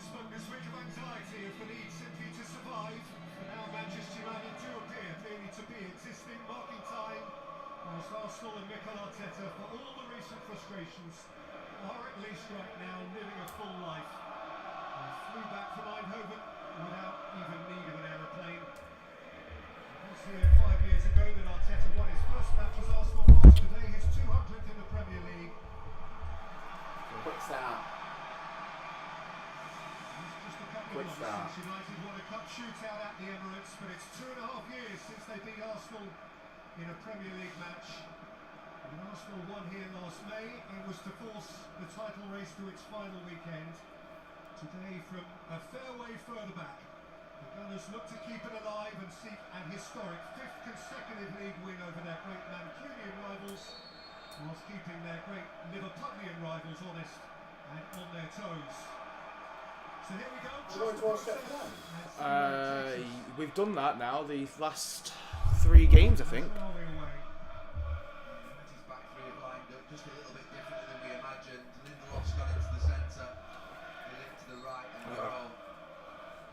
spoke this week of anxiety, of the need simply to survive. For now, Manchester United do appear clearly to be existing, marking time, whilst Arsenal and Mikel Arteta, for all the recent frustrations, are at least right now living a full life. They flew back from Eindhoven without even need of an aeroplane. It was here 5 years ago that Arteta won his first match as Arsenal boss. Today, his 200th in the Premier League. Quick start. Quick start. United won a cup shootout at the Emirates, but it's 2.5 years since they beat Arsenal in a Premier League match. When Arsenal won here last May, it was to force the title race to its final weekend. Today, from a fair way further back, the Gunners look to keep it alive and seek an historic 5th consecutive league win over their great Mancunian rivals, whilst keeping their great Liverpudlian rivals honest and on their toes. So here we go. We've done that now. The last 3 games, I think. Back three have lined up just a little bit differently than we imagined. Lindelof's gone into the centre, the link to the right, and we're all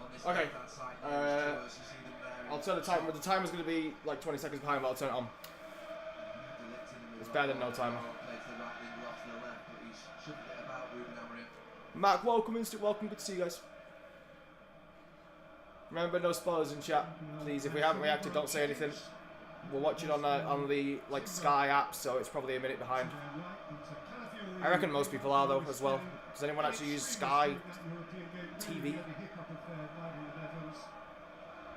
on this left-hand side. You see them there. I'll turn the timer. The timer's going to be like 20 seconds behind, but I'll turn it on. It's better than no timer. Mac, welcome, Instant welcome, good to see you guys. Remember, no spoilers in chat, please. If we haven't reacted, don't say anything. We're watching on the like Sky app, so it's probably a minute behind. I reckon most people are though as well. Does anyone actually use Sky TV?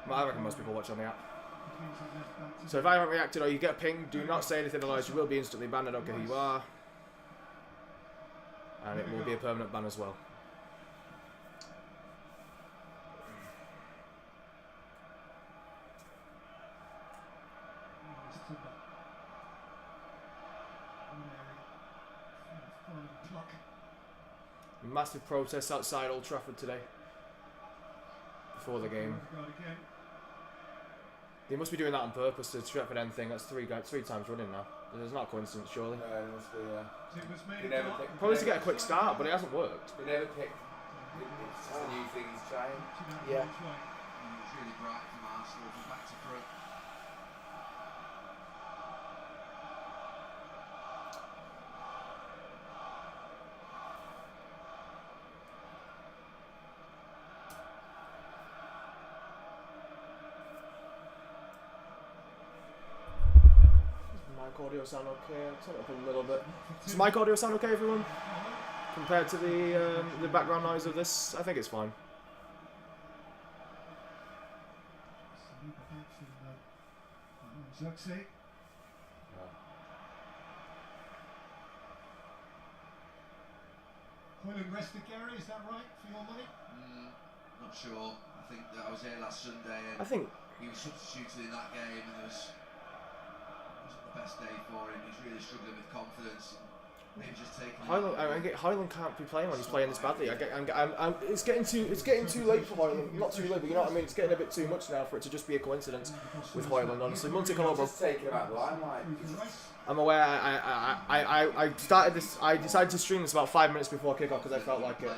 Well, I reckon most people watch on the app. So if I haven't reacted or you get a ping, do not say anything, otherwise you will be instantly banned. I don't care who you are. And it will be a permanent ban as well. Massive protests outside Old Trafford today. Before the game. They must be doing that on purpose, the Stretford End thing. That's three times running now. It's not a coincidence, surely. No, it must be, probably to get a quick start, but it hasn't worked. We never picked. It's just a new thing he's trying. Yeah. It's really bright from Arsenal, from back to front. Mic audio sound okay? I'll turn it up a little bit. Does mic audio sound okay, everyone? Compared to the background noise of this, I think it's fine. Hoyland rested Gary, is that right for your money? Not sure. I think that I was here last Sunday and he was substituted in that game and it wasn't the best day for him. He's really struggling with confidence. Maybe just taking Hoyland can't be playing when he's playing this badly. It's getting too late for Hoyland. Not too late, but you know what I mean. It's getting a bit too much now for it to just be a coincidence with Hoyland. Honestly, Monticello. Taking him out of the limelight. I'm aware. I started this. I decided to stream this about 5 minutes before kickoff because I felt like it. You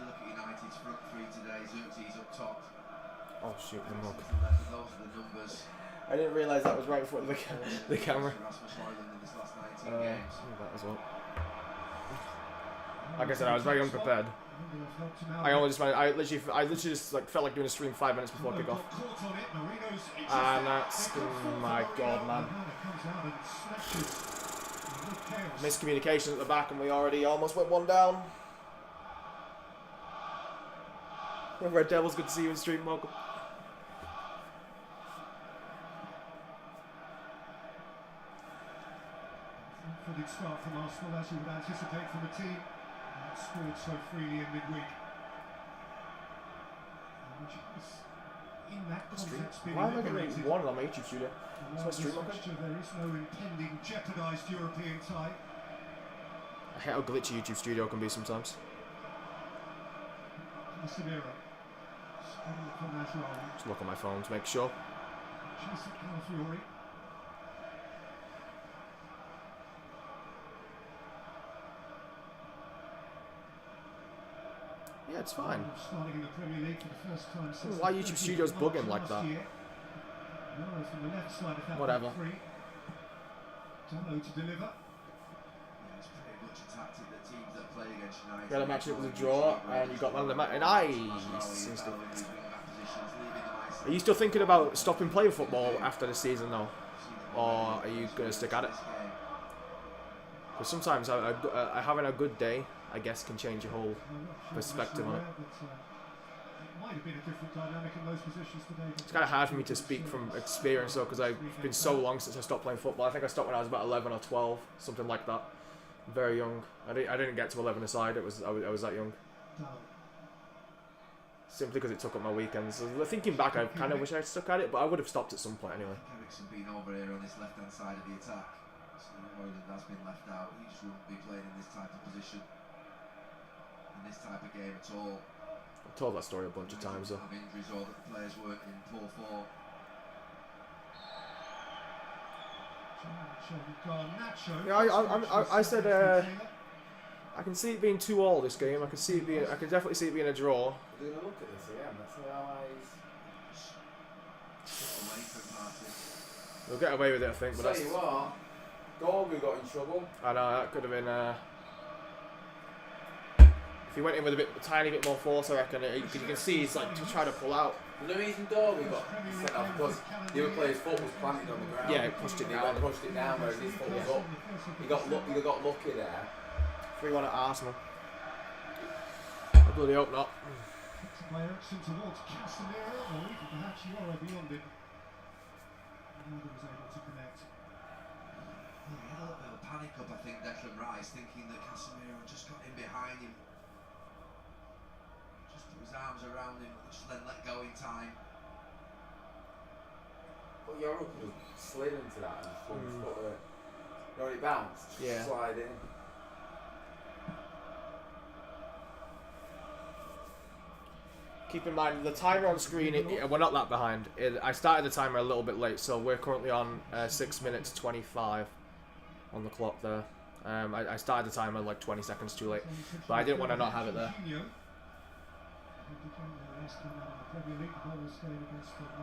look at United's front three today. Xerxes up top. Oh shoot, the mug. Those are the numbers. I didn't realise that was right in front of the camera. Rasmus Højlund in his last 19 games. That as well. Like I said, I was very unprepared. I literally just like felt like doing a stream 5 minutes before kickoff. And that's, oh my god, man. Miscommunication at the back, and we already almost went one down. Red Devils, good to see you in stream, welcome. Good start from Arsenal, as you would anticipate from a team that scored so freely in midweek. Which is, in that context, being why am I getting liberated. one on my YouTube studio? Is my stream okay? There is no impending jeopardised European tie. I hate how glitchy YouTube studio can be sometimes. Casemiro. Just look at my phone to make sure. Chelsea Calafiori. Yeah, it's fine. Starting in the Premier League for the first time since Why the YouTube 13th Studios of March bugging like last that? year. Yoro from the left side of that Whatever. back three. Dalot to deliver. Yeah, it's pretty much a tactic that teams that play against United. You had a match, it was a draw, and you got man of the match. Are you still thinking about stopping playing football after the season, though? Or are you going to stick at it? Because sometimes having a good day, I guess, can change your whole perspective on it. Might have been a different dynamic in those positions today. It's kind of hard for me to speak from experience, though, because I've been so long since I stopped playing football. I think I stopped when I was about 11 or 12, something like that. Very young. I didn't get to 11 aside. I was that young. Simply because it took up my weekends. So thinking back, I kind of wish I'd stuck at it, but I would have stopped at some point anyway. Eriksen being over here on this left-hand side of the attack. So Højlund has been left out. He just wouldn't be playing in this type of position, in this type of game at all. I've told that story a bunch of times, though. Have injuries or that the players weren't in full form. Yeah, I said I can see it being 2-2 this game. I can definitely see it being a draw. We're gonna look at this again. That's how We'll get away with it, I think. But Tell that's, you what, Gorgu got in trouble. I know that could have been. If he went in with a tiny bit more force, I reckon. You can see he's like trying to pull out. The reason Gorgu got sent off because the other player's foot was planted on the ground. Yeah, he pushed it down. He pushed it down, whereas his foot was up. He got lucky there. 3-1 at Arsenal. I bloody hope not. By Eriksen towards Casemiro, or even perhaps Yoro beyond it. Neither was able to connect. He had a little bit of a panic up, I think, Declan Rice, thinking that Casemiro just got in behind him. Just put his arms around him, just then let go in time. But Yoro could have slid into that and it bounced. Yeah. Slide in. Keep in mind, the timer on screen, we're not that behind. I started the timer a little bit late, so we're currently on 6 minutes 25 on the clock there. I started the timer like 20 seconds too late, but I didn't want to not have it there.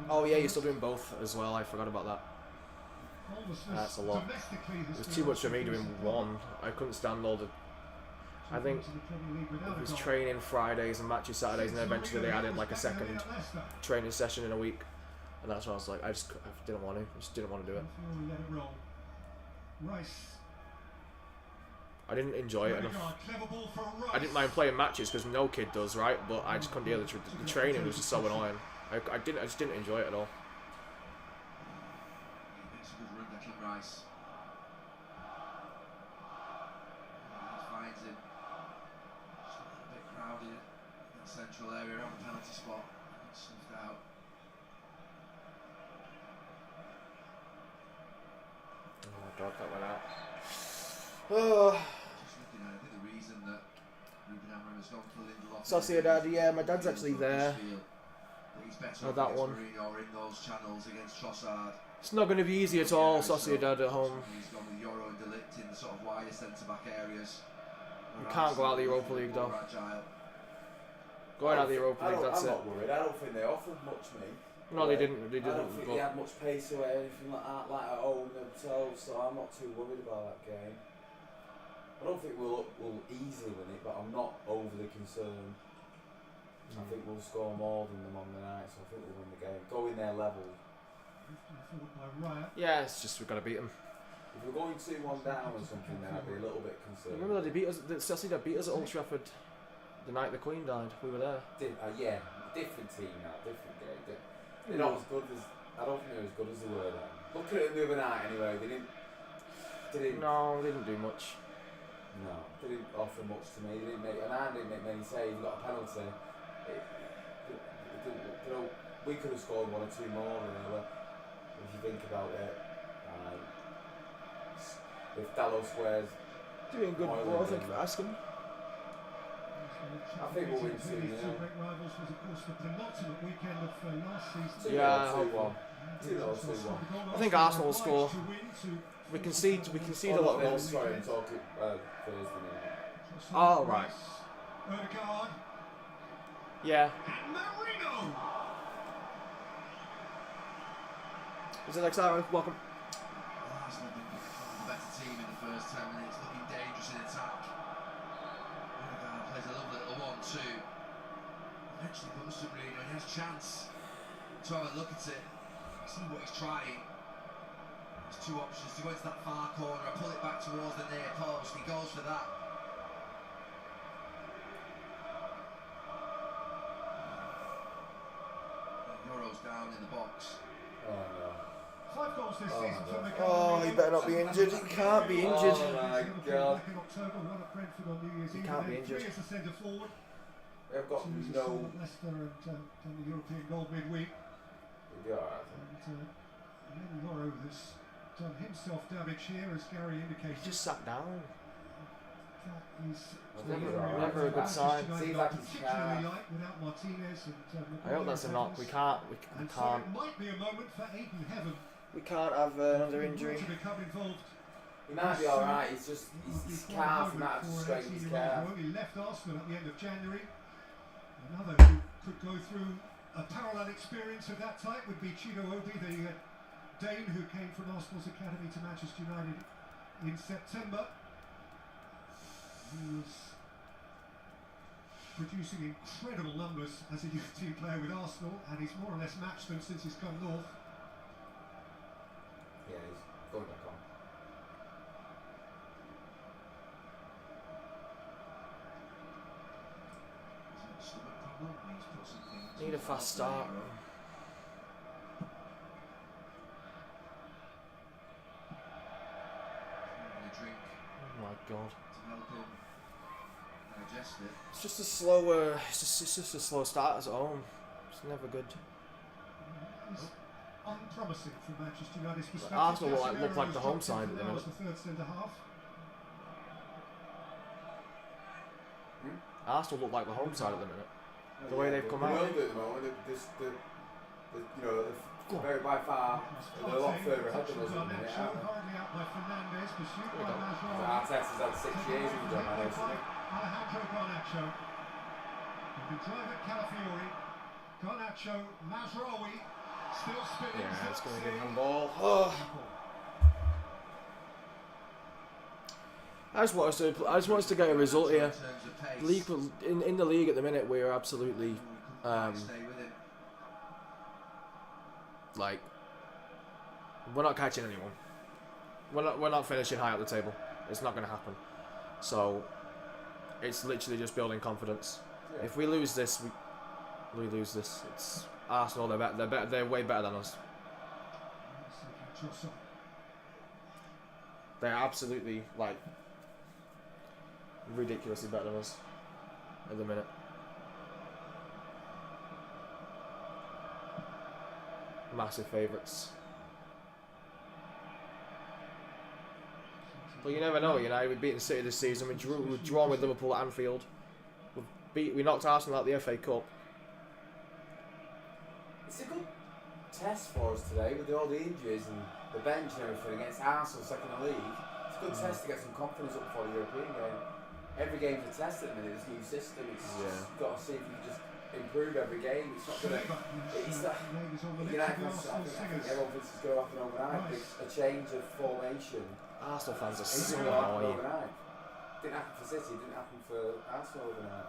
Oh yeah, you're still doing both as well, I forgot about that. That's a lot. It was too much for me doing one. I couldn't stand all the... I think it was training Fridays and matches Saturdays, and then eventually they added like a second training session in a week, and that's when I was like, I didn't want to. I just didn't want to do it. I didn't enjoy it enough. I didn't mind playing matches because no kid does, right? But I just couldn't deal with the training was just so annoying. I just didn't enjoy it at all. It's a good run, Declan Rice. Finds him. Just a little bit crowded in that central area around the penalty spot. Snuffed out. Oh god, that went out. Just looking at it, I think the reason that Ruben Amorim has gone for Lindelof. Sociedad, yeah, my dad's actually there. He's better that one. or in those channels against Trossard. It's not going to be easy at all, Sociedad at home. He's gone with Yoro and De Ligt in the sort of wider centre-back areas. You can't go out of the Europa League though. Going out of the Europa League, that's I'm it. not worried. I don't think they offered much, mate. No, they didn't. They I don't didn't. think they had much pace or anything like that, like at home themselves, so I'm not too worried about that game. I don't think we'll easily win it, but I'm not overly concerned. I think we'll score more than them on the night, so I think we'll win the game. Go in their level. Yeah, it's just we've got to beat them. If we're going 2-1 down or something, then I'd be a little bit concerned. Remember that they beat us? Sociedad beat us at Old Trafford the night the Queen died. We were there. Yeah, different team now, different game. They're not as good as... I don't think they're as good as they were then. Looking at them the other night anyway, they didn't... No, they didn't do much. No, they didn't offer much to me. They didn't make many saves. Got a penalty. We could have scored 1 or 2 more, really, if you think about it. If Dalot squares... Doing good ball, thank you for asking. I think we'll win 2-0. Yeah, 2-1. I think Arsenal will score. We concede a lot of goals. Sorry, I'm talking Thursday night. Oh, right. Yeah. And Marino. Is it Alexander? Welcome. Well, Arsenal have been the better team in the first 10 minutes, looking dangerous in attack. Odegaard plays a lovely little 1-2. Eventually comes to Marino, he has a chance to have a look at it, see what he's trying. There's two options, to go into that far corner or pull it back towards the near post. He goes for that. Euro's down in the box. Oh no. 5 goals this Oh, season no. from the Oh, he better not be injured. He can't be injured. Oh my God. Back in October, one at Brentford on New Year's He Eve. can't be Then injured. 3 as a centre forward. They've got 2 as a no. sub at Leicester and the European goal midweek. He'll be alright, I think. And then Loro has done himself damage here, as Gary indicated. He just sat down. That is Never a good sign. Seems like he's particularly calf. like without Martinez and I hope that's a knock. We can't. We And so can't. it might be a moment for Aiden Heaven We can't have another injury. to become involved. He might be alright, he's just. His calf, he might have to straighten his calf. Who only left Arsenal at the end of January. Another who could go through a parallel experience of that type would be Chido Obi, the Dane who came from Arsenal's academy to Manchester United in September. He was producing incredible numbers as a youth team player with Arsenal, and he's more or less matched them since he's come north. Yeah, he's going back on. Need a fast start. Oh my God. It's just a slow. It's just a slow start at home. It's never good. It's unpromising from Manchester United's perspective. Arsenal look like the home side at the minute. The third centre half. Arsenal look like the home side at the minute. The way they've come out. At the moment, they're very by far, they're a lot further ahead than us at the minute, aren't they? Hardly out by Fernandes, pursued by go. Mazraoui. Arteta's had 6 years in the job, hasn't he? Alejandro Garnacho. And the driver Calafiori. Garnacho, Mazraoui, still spinning. Yeah, it's going to be Zirkzee. handball. Oh. I just want us to get a result here. League in the league at the minute, we are absolutely like we're not catching anyone. We're not finishing high at the table. It's not going to happen. So it's literally just building confidence. Yeah. If we lose this, we lose this. It's Arsenal. They're better. They're way better than us. They're absolutely like ridiculously better than us at the minute. Massive favourites. But you never know, you know. We've beaten City this season. We've drawn with Liverpool at Anfield. We knocked Arsenal out the FA Cup. It's a good test for us today with all the injuries and the bench and everything against Arsenal second in the league. It's a good test to get some confidence up for the European game. Every game's a test at the minute, this new system. It's just got to see if you can just improve every game. It's not going to. It's not. United fans, I think everyone thinks it's going to happen overnight. But it's a change of formation. Arsenal fans are It's so going to happen annoying. overnight. Didn't happen for City. Didn't happen for Arsenal overnight.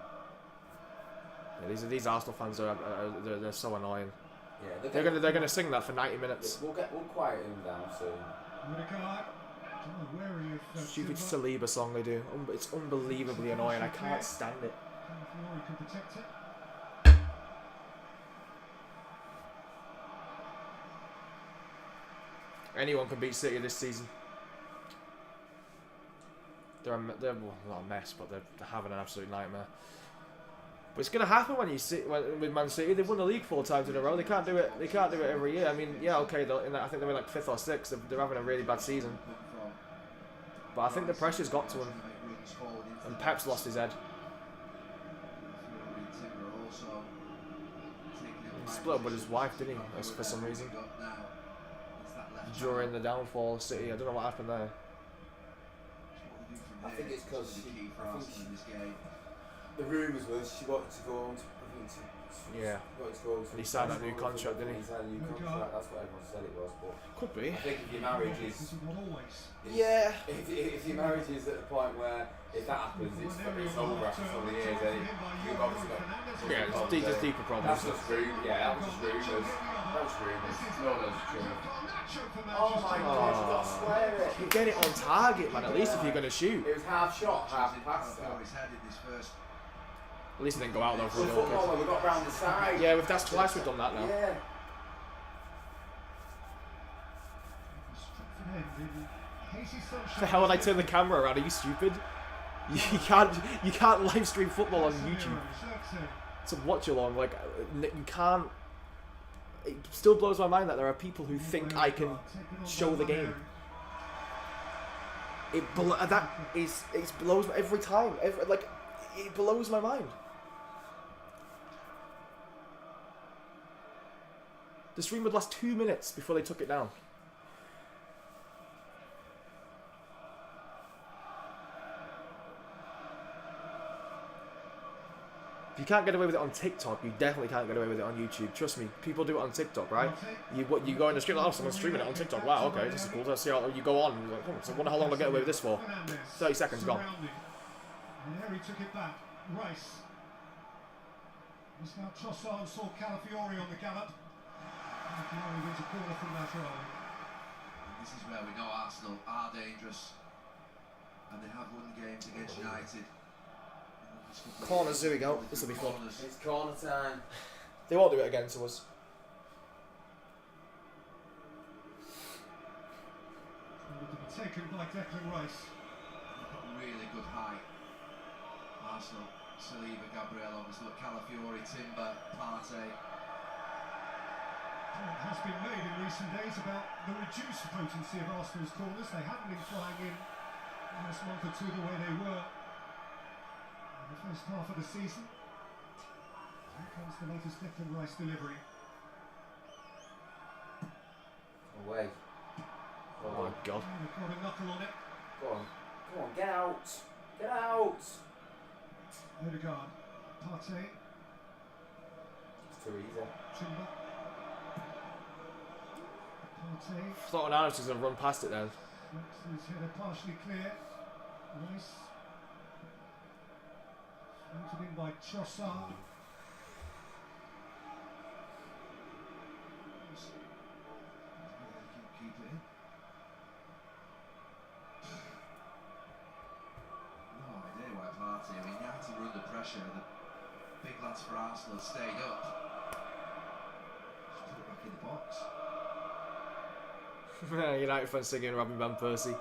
Yeah, these Arsenal fans are they're so annoying. Yeah, They're gonna sing that for 90 minutes. We'll quieten them down soon. Stupid Saliba song they do. It's unbelievably annoying. I can't stand it. Calafiori can protect it. Anyone can beat City this season. They're well, not a mess, but they're having an absolute nightmare. But it's gonna happen when you see with Man City. They've won the league 4 times in a row. They can't do it. They can't do it every year. I mean, yeah, okay. I think they're like 5th or 6th. They're having a really bad season. But I think the pressure's got to him. And Pep's lost his head. He split up with his wife, didn't he? For some reason. During the downfall of City, I don't know what happened there. I think it's because the rumours was she wanted to go on to Yeah. Got his goals. And he signed that new contract, didn't he? He signed a new contract. That's what everyone said it was. But Could be. I think if your marriage is, Not always. Yeah. if your marriage is at the point where if that happens, it's over after so many years. Then you've obviously got. Yeah, it's deeper problems. That's just rude. Yeah, that was just rumours. That was rumours. No, that's true. Oh my God, you got to swear it. You get it on target, man. At least if you're gonna shoot. It was half shot, half pass. At least it didn't go out though for So a little football, bit. we got round the side. Yeah, that's twice we've done that now. Yeah. What the hell would I turn the camera around? Are you stupid? You can't live stream football on YouTube. It's a watch along. Like you can't. It still blows my mind that there are people who think I can show the game. It blows every time. It blows my mind. The stream would last 2 minutes before they took it down. If you can't get away with it on TikTok, you definitely can't get away with it on YouTube. Trust me, people do it on TikTok, right? You go in the stream, like, oh, someone's streaming it on TikTok. Wow, okay, this is cool. Let's see how you go on. You're like, oh, so I wonder how long I'll get away with this for. 30 seconds gone. And Harry took it back. Rice. It's now Trossard and saw Calafiori on the gallop. Calafiori wins a corner from that role. This is where we know Arsenal are dangerous, and they have won games against United. Corners, here we go. This will be fun. It's corner time. They won't do it again to us. To be taken by Declan Rice. They've got really good height. Arsenal, Saliba, Gabriel, obviously, look, Calafiori, Timber, Partey. Point has been made in recent days about the reduced potency of Arsenal's corners. They haven't been flying in last month or two the way they were in the first half of the season. Here comes the latest Declan Rice delivery. Away. Oh my God. They've got a knuckle on it. Go on. Come on, get out. Get out. Odegaard, Partey, It's too easy. Timber. Partey, Thought Alex was going to run past it then. his header partially clear. Rice. Floated in by Trossard. Keep it in. No idea why Partey. I mean, United were under pressure. The big lads for Arsenal stayed up. Just put it back in the box. United fans singing Robin Van Persie.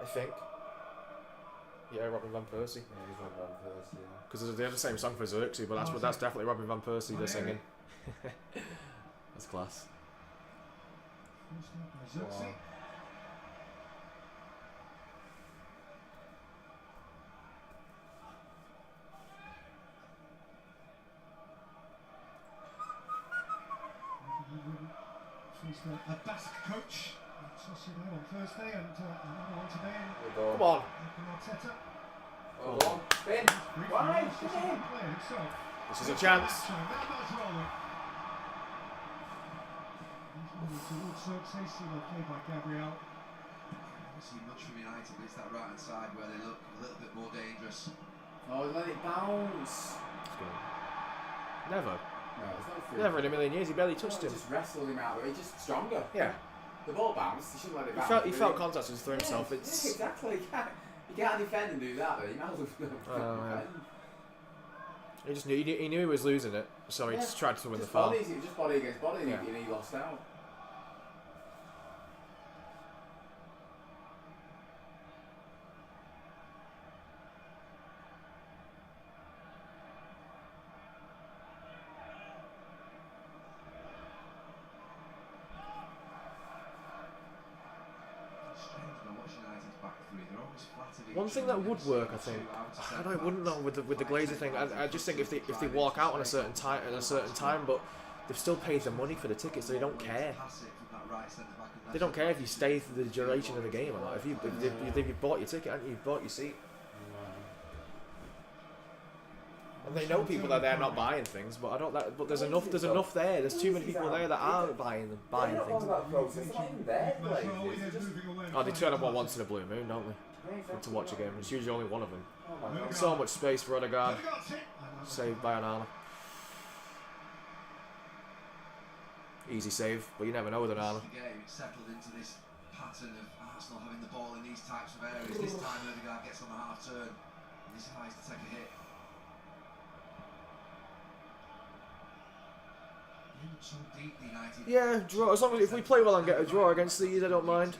I think. Yeah, Robin Van Persie. Yeah, he's not Van Persie, yeah. Because they have the same song for Xerxes, but that's definitely Robin Van Persie they're singing. That's class. First up by Xerxes. Wow. Faced a Basque coach at Sociedad on Thursday and another one today in Come on. Arteta. Oh, go on. Spin. Why? He's Spin. the player himself. This is a chance. So now that's rolling. Towards Xerxes, seen play by Gabriel. Don't see much from United, but it's that right hand side where they look a little bit more dangerous. Oh, let it bounce. Never. No, it's not free. Never in a million years. He barely touched him. Just wrestled him out, but he's just stronger. Yeah. The ball bounced, he shouldn't let it He bounce. felt contact just through himself. Yeah, It's exactly. You can't defend and do that, though. You might as well yeah. defend. he just knew he knew he was losing it, so he just tried to win the Just foul. bodies, it was just body against body, Yeah. and he lost out. One thing that would work, I think, I don't, it wouldn't know with the Glazer thing. I just think if they walk out on a certain time at a certain time, but they've still paid the money for the tickets, so they don't care. They don't care if you stay through the duration of the game or not. If you bought your ticket, haven't you? You've bought your seat. And they know people that they're not buying things, but I don't. But there's enough. There's enough there. There's too many people there that are buying things. They're not process. They're not even there, Glazers. They're just... Oh, they turn up one once in a blue moon, don't they? To watch a game. It's usually only one of them. Oh my God. So much space for Odegaard. Saved by Onana. Easy save, but you never know with Onana. The game settled into this pattern of Arsenal having the ball in these types of areas. This time Odegaard gets on the half turn and decides to take a hit. So deep, United. Yeah, draw. As long as if we play well and get a draw against these, I don't mind.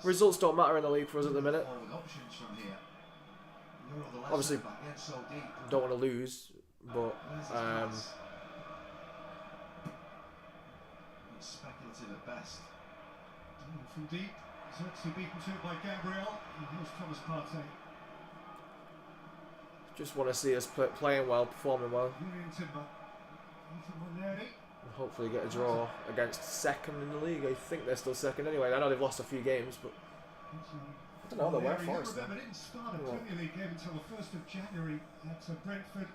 Results don't matter in the league for us at the minute. Obviously, don't want to lose, but speculative at best. From deep, Xerxes beaten to it by Gabriel, and here's Thomas Partey. just want to see us playing well, performing well. Julian Timber, Ethan Waneri. And hopefully get a draw against second in the league. I think they're still second anyway. I know they've lost a few games, but I don't know. They're where Forest. Remember, didn't start a Premier League game until the 1st of January at Brentford.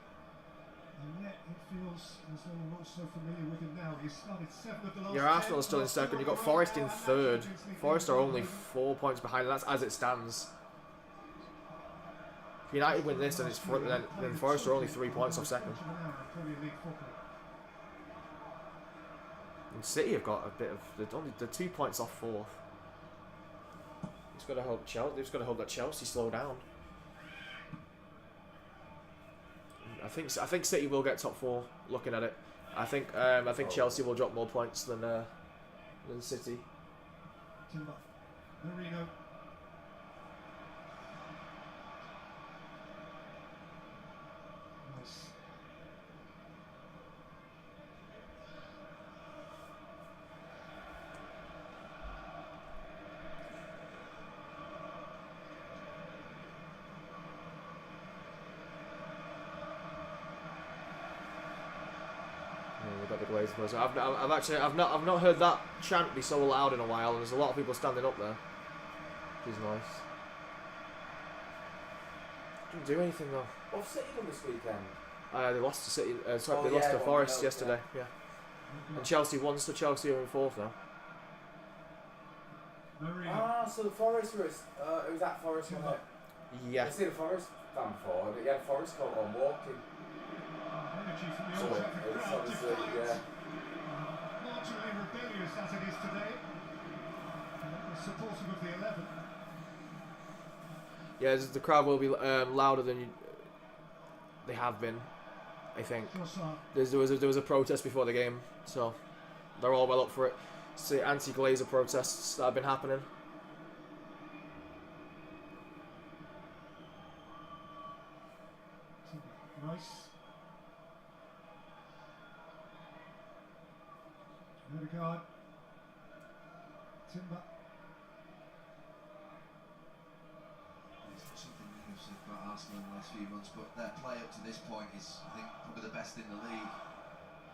And yet it feels as though we're not so familiar with him now. He started 7 of the last. Your Arsenal is still in second. You've got Forest in third. Forest are only 4 points behind, and that's as it stands. If United win this, then then Forest are only 3 points off second. And City have got a bit of they're 2 points off fourth. He's got to hope Chelsea. They've got to hope that Chelsea slow down. I think City will get top 4. Looking at it, I think Chelsea will drop more points than City. Timber, Marino. Nice. The Glazed buzzer. I've not heard that chant be so loud in a while, and there's a lot of people standing up there. Which is nice. Didn't do anything though. What's City done this weekend? They lost to City. They lost to Forest yesterday. Yeah. And Chelsea won, so Chelsea are in fourth now. Ah, so the Forest was. It was at Forest, wasn't it? Yeah. I see the Forest fan before, but yeah, Forest coat on walking. Energy from the So Old it's Trafford crowd obviously, defiant. yeah. Marginally rebellious as it is today. Supportive of the 11. Yeah, the crowd will be louder than they have been. I think there was a protest before the game, so they're all well up for it. See, anti-Glazer protests that have been happening. Nice. Odegaard. Timber. It's not something we've said about Arsenal in the last few months, but their play up to this point is, I think, probably the best in the league.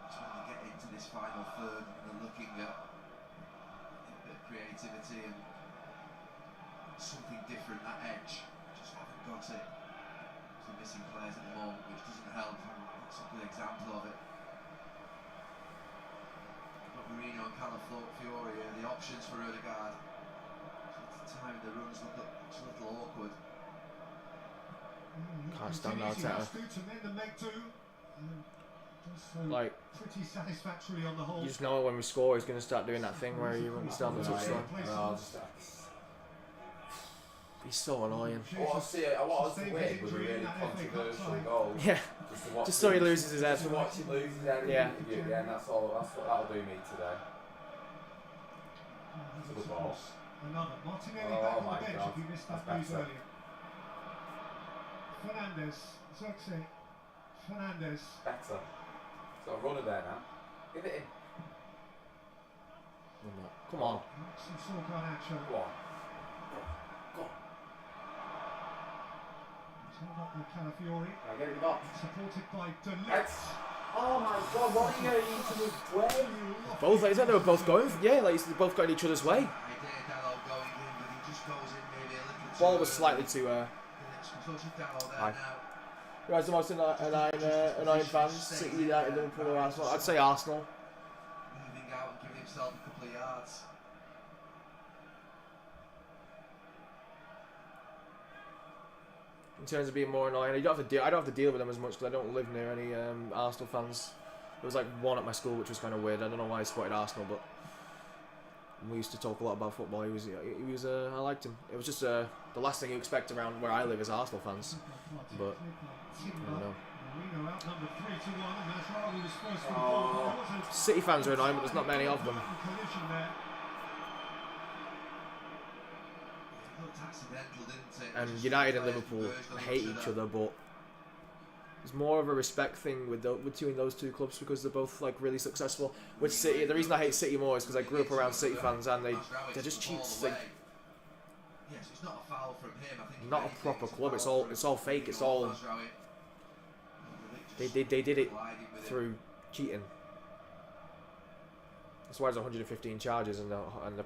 It's when they get into this final third and they're looking at a bit of creativity and something different, that edge. Just haven't got it. Some missing players at the moment, which doesn't help, and that's a good example of it. Marino and Calafiori are the options for Odegaard. The time the runs look a little awkward. Can't stand Arteta. Like, pretty satisfactory on the whole. you just know when we score, he's going to start doing that thing where he runs down the touchline. He's so annoying. What I was weird was a really controversial goal. Yeah. Just so he loses his head. Just to watch him lose his head in the interview, yeah, and that's what that'll do me today. It's a good ball. Another. Martinelli Oh, back on my the bench God. if he missed that That's news better. earlier. Fernandes, Xerxes, Fernandes. Better. He's got a runner there now. Give it in. Come on. Some sort of Garnacho. Go on. Go on. He's held up with Calafiori. Can I get it in the box? Supported by De Ligt. It's, oh my God, what are you going to eat to this way? Both, I think they were both going. Yeah, like they both got in each other's way. Idea Dallo going in, but he just goes in maybe a little too Ball was early. slightly too. Dallo there high. now. Who has the most annoying fans? City, United, Liverpool, or Arsenal? I'd say Arsenal. Moving out and giving himself a couple of yards. In terms of being more annoying, I don't have to deal with them as much because I don't live near any Arsenal fans. There was like one at my school, which was kind of weird. I don't know why he supported Arsenal, but we used to talk a lot about football. He was I liked him. It was just the last thing you expect around where I live is Arsenal fans, but I don't know. City fans are annoying, but there's not many of them. And United and Liverpool hate each other, but there's more of a respect thing between those two clubs because they're both like really successful. With City, the reason I hate City more is because I grew up around City fans and they're just cheats. Like, yes, it's not a foul from him. I think not a proper club. It's all fake. It's all they did it through cheating. That's why there's 115 charges and they're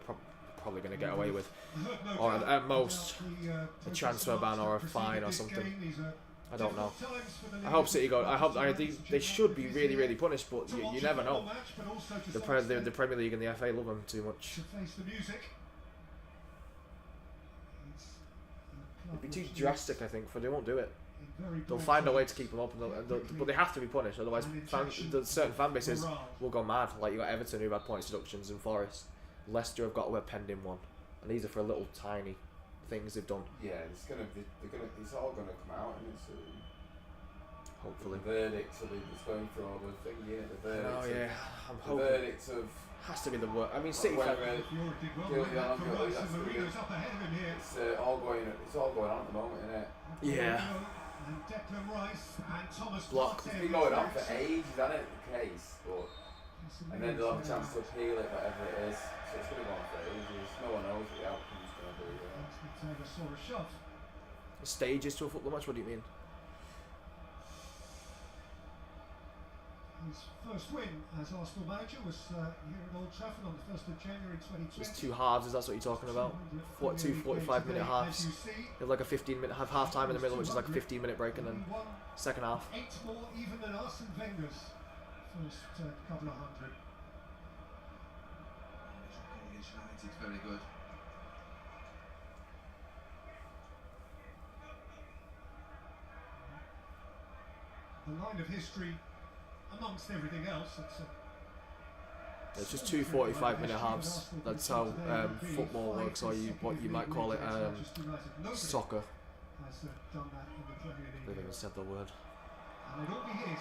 probably going to get away with, or at most a transfer ban or a fine or something. I don't know. I hope City go. They should be really punished, but you never know. The Premier League and the FA love them too much. It'd be too drastic, I think, for they won't do it. They'll find a way to keep them up, but they have to be punished. Otherwise, certain fan bases will go mad. Like you got Everton who've had points deductions, and Forest, Leicester have got a pending one, and these are for little tiny things they've done. Yeah, it's all gonna come out, and it's hopefully the verdicts will be just going through all the thing. Yeah, the verdicts. Oh yeah, I'm hoping. The verdicts of has to be the worst. I mean, City fans. It's all going on at the moment, isn't it? Yeah. Block. It's been going on for ages, hasn't it? The case, but and then they'll have a chance to appeal it, whatever it is. So it's going to go on for ages. No one knows what the outcome's going to be. Stages to a football match? What do you mean? His first win as Arsenal manager was here at Old Trafford on the 1st of January 2020. It's two halves, is that what you're talking about? Two 45-minute halves. You have like a 15-minute, have half time in the middle, which is like a 15-minute break, and then second half. 8 more even than Arsene Wenger's first couple of hundred. It's very good. The line of history, amongst everything else, it's just two 45-minute halves. That's how football works, or what you might call it soccer. They've even said the word. And it'll be his.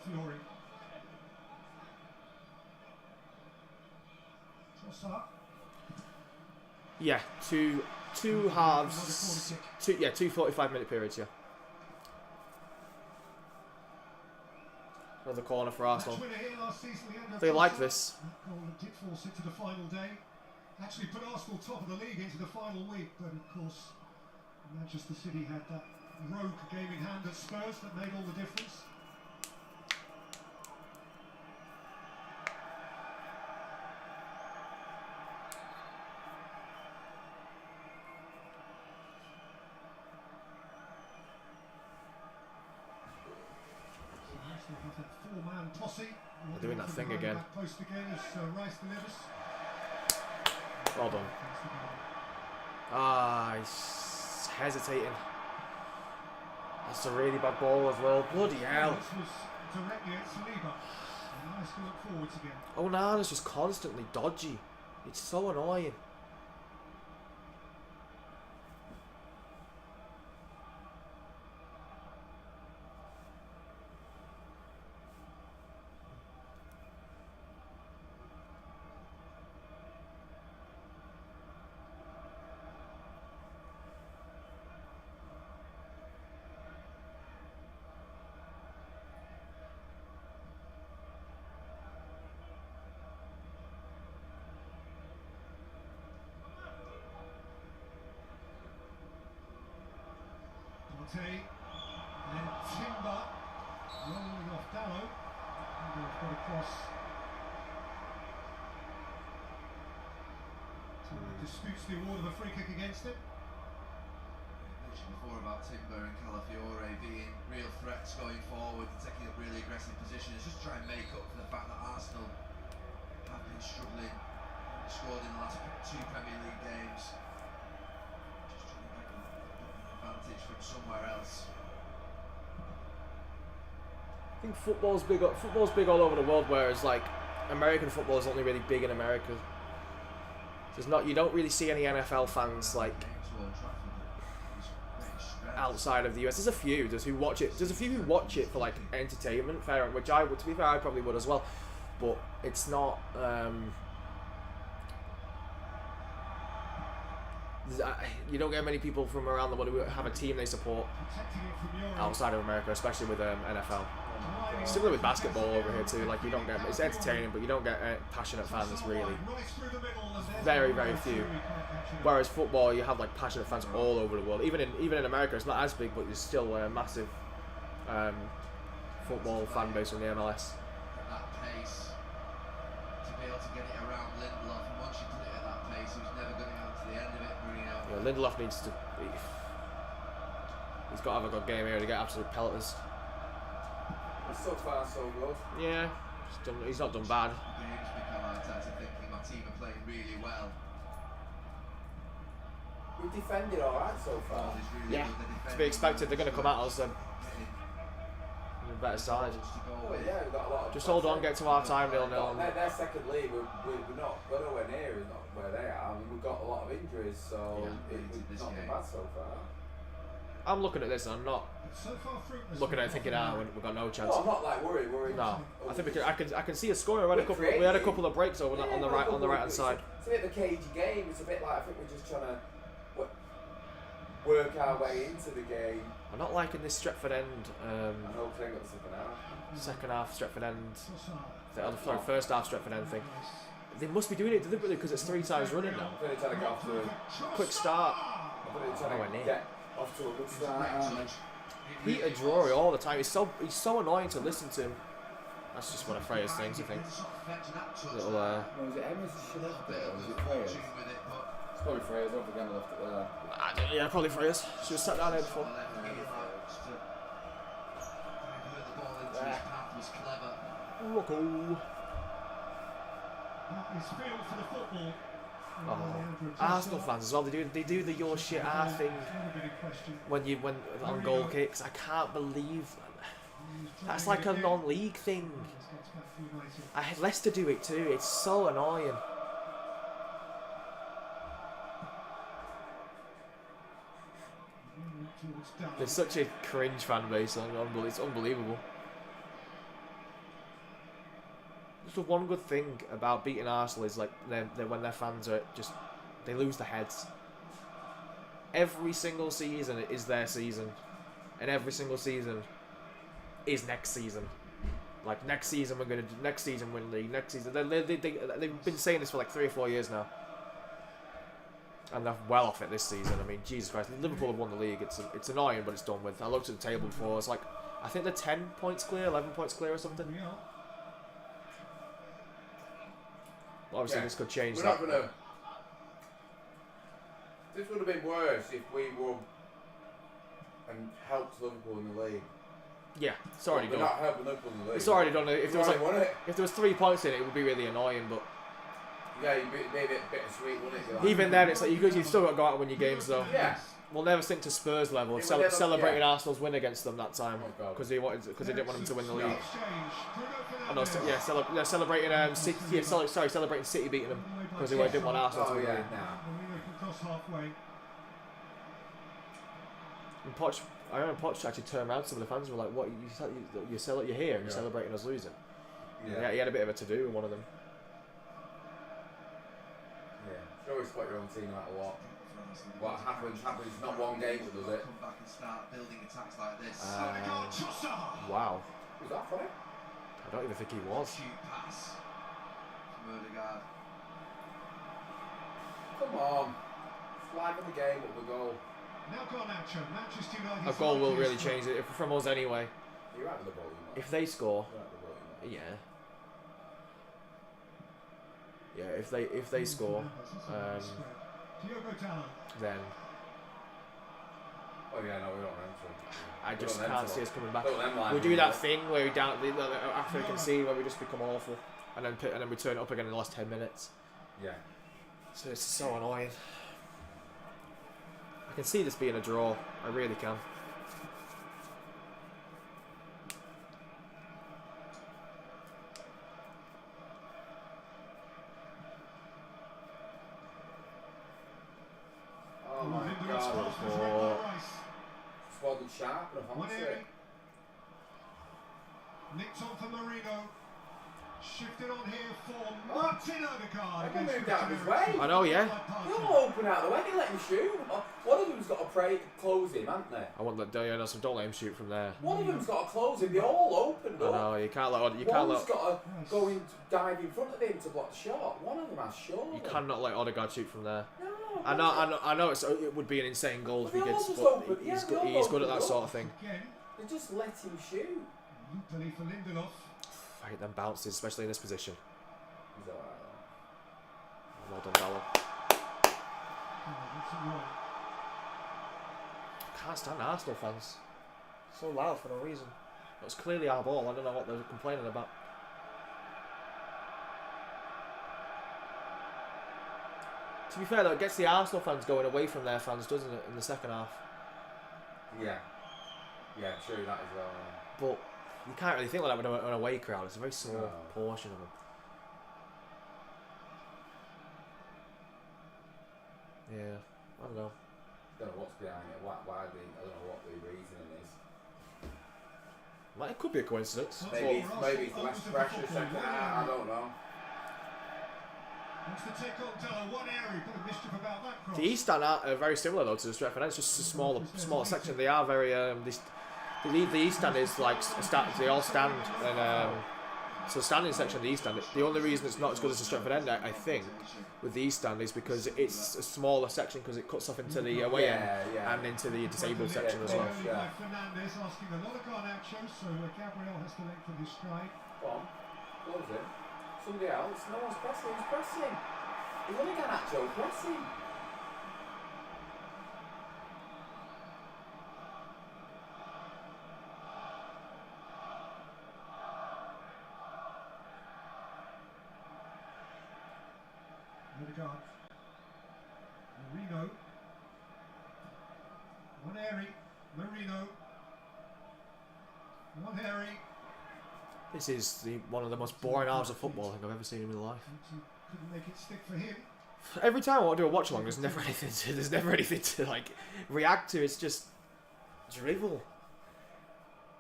Fiore. Trossard. Yeah, two halves. Two 45-minute periods. Yeah. Another corner for Arsenal. They like this. That goal did force it to the final day. Actually put Arsenal top of the league into the final week, but of course Manchester City had that rogue gaming hand at Spurs that made all the difference. They're doing that thing again. Well done. He's hesitating. That's a really bad ball as well. Bloody hell. Onana's just constantly dodgy. It's so annoying. And then Timber rolling off Dallow. And they've got across to disputes the award of a free kick against it. Mentioned before about Timber and Calafiore being real threats going forward and taking up really aggressive positions, just try and make up for the fact that Arsenal have been struggling, scored in the last 2 Premier League games. Just trying to get an advantage from somewhere else. I think football's big. Football's big all over the world, whereas like American football is only really big in America. There's not. You don't really see any NFL fans like outside of the US. There's a few. There's who watch it. There's a few who watch it for like entertainment, fair. Which I would. To be fair, I probably would as well. But it's not. You don't get many people from around the world who have a team they support outside of America, especially with NFL. Similar with basketball over here too. Like you don't get, it's entertaining, but you don't get passionate fans really. Very, very few. Whereas football, you have like passionate fans all over the world. Even in America, it's not as big, but there's still a massive football fan base in the MLS. At that pace, to be able to get it around Lindelof, and once you put it at that pace, he was never going to go to the end of it. Bruno. Yeah, Lindelof needs to. He's got to have a good game here to get absolute pelters. So far, so good. Yeah, he's not done bad. Games Mikel Arteta thinking my team are playing really well. We've defended alright so far. Really Yeah, good. to be expected. They're going to come at us then. The better side. Oh, yeah, we've got a lot of Just hold on, get to our time, 0-0. Their second league, we're nowhere near is not where they are. I mean, we've got a lot of injuries, so Yeah. it's not been bad so far. I'm looking at this and I'm not looking at it thinking, we've got no chance. No, I'm not like worried. No, I think I can see a score. We had a couple of breaks over on the right hand side. It's a bit of a cagey game. It's a bit like I think we're just trying to work our way into the game. I'm not liking this Stretford end. I know playing at the Second half Stretford end. Sorry, first half Stretford end thing. They must be doing it deliberately because it's 3 times running now. I think they're trying to get off to a Quick start. Off to a good start. Peter Drury all the time. He's so annoying to listen to. That's just one of Freya's things, I think. Little was it Emma's she left it, or was it Freya's? It's probably Freya's. I don't think Emma left it there. yeah, probably Freya's. She was sat down here before. Rocco. That is field for the football. Arsenal fans as well. They do the your shit ass thing when on goal kicks. I can't believe that's like a non-league thing. Leicester do it too. It's so annoying. There's such a cringe fan base. It's unbelievable. Just the one good thing about beating Arsenal is like when their fans are just they lose their heads. Every single season is their season, and every single season is next season. Like next season we're gonna do, next season win league. Next season they've been saying this for like 3 or 4 years now, and they're well off it this season. I mean, Jesus Christ, Liverpool have won the league. It's annoying, but it's done with. I looked at the table before. It's like I think they're 10 points clear, 11 points clear or something. Obviously, this could change. We're not gonna. This would have been worse if we won and helped Liverpool in the league. Yeah, it's already done. We're not helping Liverpool in the league. It's already done. If there was 3 points in it, it would be really annoying. But yeah, it'd be a bit bittersweet, wouldn't it? Like, even then, it's like you've still got to go out and win your games, though. Yeah. We'll never sink to Spurs level of celebrating Arsenal's win against them that time because they didn't want them to win the league. Oh, no, celebrating celebrating City beating them because they didn't want Arsenal to win the league. And Poch, I remember Poch actually turned around to some of the fans and were like, "What you're here and you're celebrating us losing?" Yeah, he had a bit of a to-do with one of them. Yeah, you always spot your own team no matter what. What happens. Not one game that does it. Come back and start building attacks like this. Wow. Was that funny? I don't even think he was. Cute pass from Odegaard. Come on. Flag in the game up the goal. A goal will really change it from us anyway. You're out of the ball, if they score, you know. yeah, if they score, Diogo Dalot. then Oh yeah, no, we don't enter. I just can't see us coming back. We'll We do that thing where we down after we can see where we just become awful, and then we turn it up again in the last 10 minutes. Yeah. So it's so annoying. I can see this being a draw. I really can. Oh my Lindelöf's god. pass was read by Rice. Squad was sharp enough, One honestly. area. Nicked on for Marino. Shifted on here for Martin Odegaard. Everyone against moved out of his Christian way. I know, yeah. They all open out of the way, they let him shoot. One of them's got to close him, haven't they? I want that. Don't let him shoot from there. One of them's got to close him. They all opened I up. know you can't let. One's got to go in, dive in front of him to block the shot. One of them has shot. You cannot let Odegaard shoot from there. No. I know it would be an insane goal if he But they all gets, just but open- yeah, he's they good. all He's good at open that up. sort of thing. Again, They just let him shoot. Lupoli for Lindelof. I hate them bounces, especially in this position. He's alright Well done, Dallo. What's it wrong? Can't stand Arsenal fans. So loud for no reason. It was clearly our ball. I don't know what they're complaining about. To be fair though, it gets the Arsenal fans going away from their fans, doesn't it, in the second half? Yeah. Yeah, true that as well. But you can't really think like that with an away crowd. It's a very small No. portion of them. Yeah, I don't know. Don't know what's behind it. Why I don't know what the reasoning is. Well, it could be a coincidence. Maybe it's less pressure second half. I don't know. Wants to take on Dalot. One area. Bit of mischief about that cross. The East Stand are very similar though to the Stretford. It's just a smaller section. They are very. The East Stand is like they all stand, and so the standing section of the East Stand. The only reason it's not as good as the Stretford End, I think, with the East Stand is because it's a smaller section because it cuts off into the away end and into the disabled section as well. Early by Fernandes asking a lot of Garnacho, so Gabriel has to lengthen his stride. Go on. Close it. Somebody else. No one's pressing. Who's pressing? He's only Garnacho pressing. Odegaard. Marino. One area. Marino. One area. This is one of the most boring hours of football I think I've ever seen in my life. Couldn't make it stick for him. Every time I want to do a watch along, there's never anything to like react to. It's just drivel.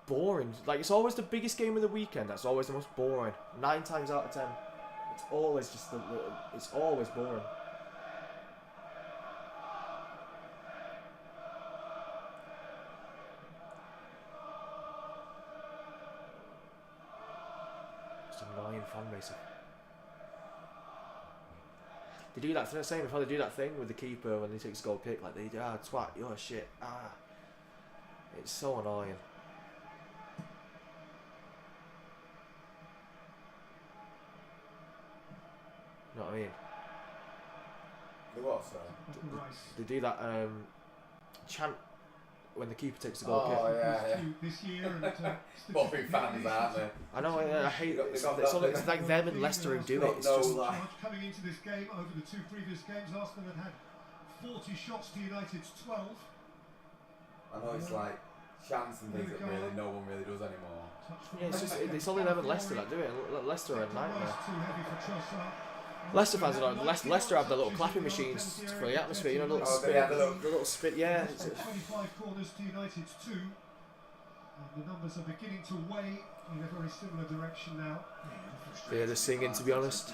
Boring. Like it's always the biggest game of the weekend. That's always the most boring. 9 times out of 10, it's always just it's always boring. Just annoying fan base. They do that. Same before they do that thing with the keeper when he takes a goal kick. Like they do. Ah, twat, you're shit. Ah, it's so annoying. You know what I mean? The what, sorry? They do that chant when the keeper takes the goal Oh, kick. yeah. This year and Boffin fans, aren't they? I know. I hate it. They got It's like them and Leicester who do it. It's just coming into this game over the 2 previous games, Arsenal had 40 shots to United's 12. I know it's like chants and things that really no one really does anymore. yeah. It's only them and Leicester that do it. Leicester are a nightmare. Too heavy for Trossard. Leicester fans are like Leicester have the little clapping machines for the atmosphere. You know, the little Oh, spit. yeah, the The little- little spit. Yeah. It's, 25 corners to United's 2. And the numbers are beginning to weigh in a very similar direction now. yeah, they're singing. To be honest,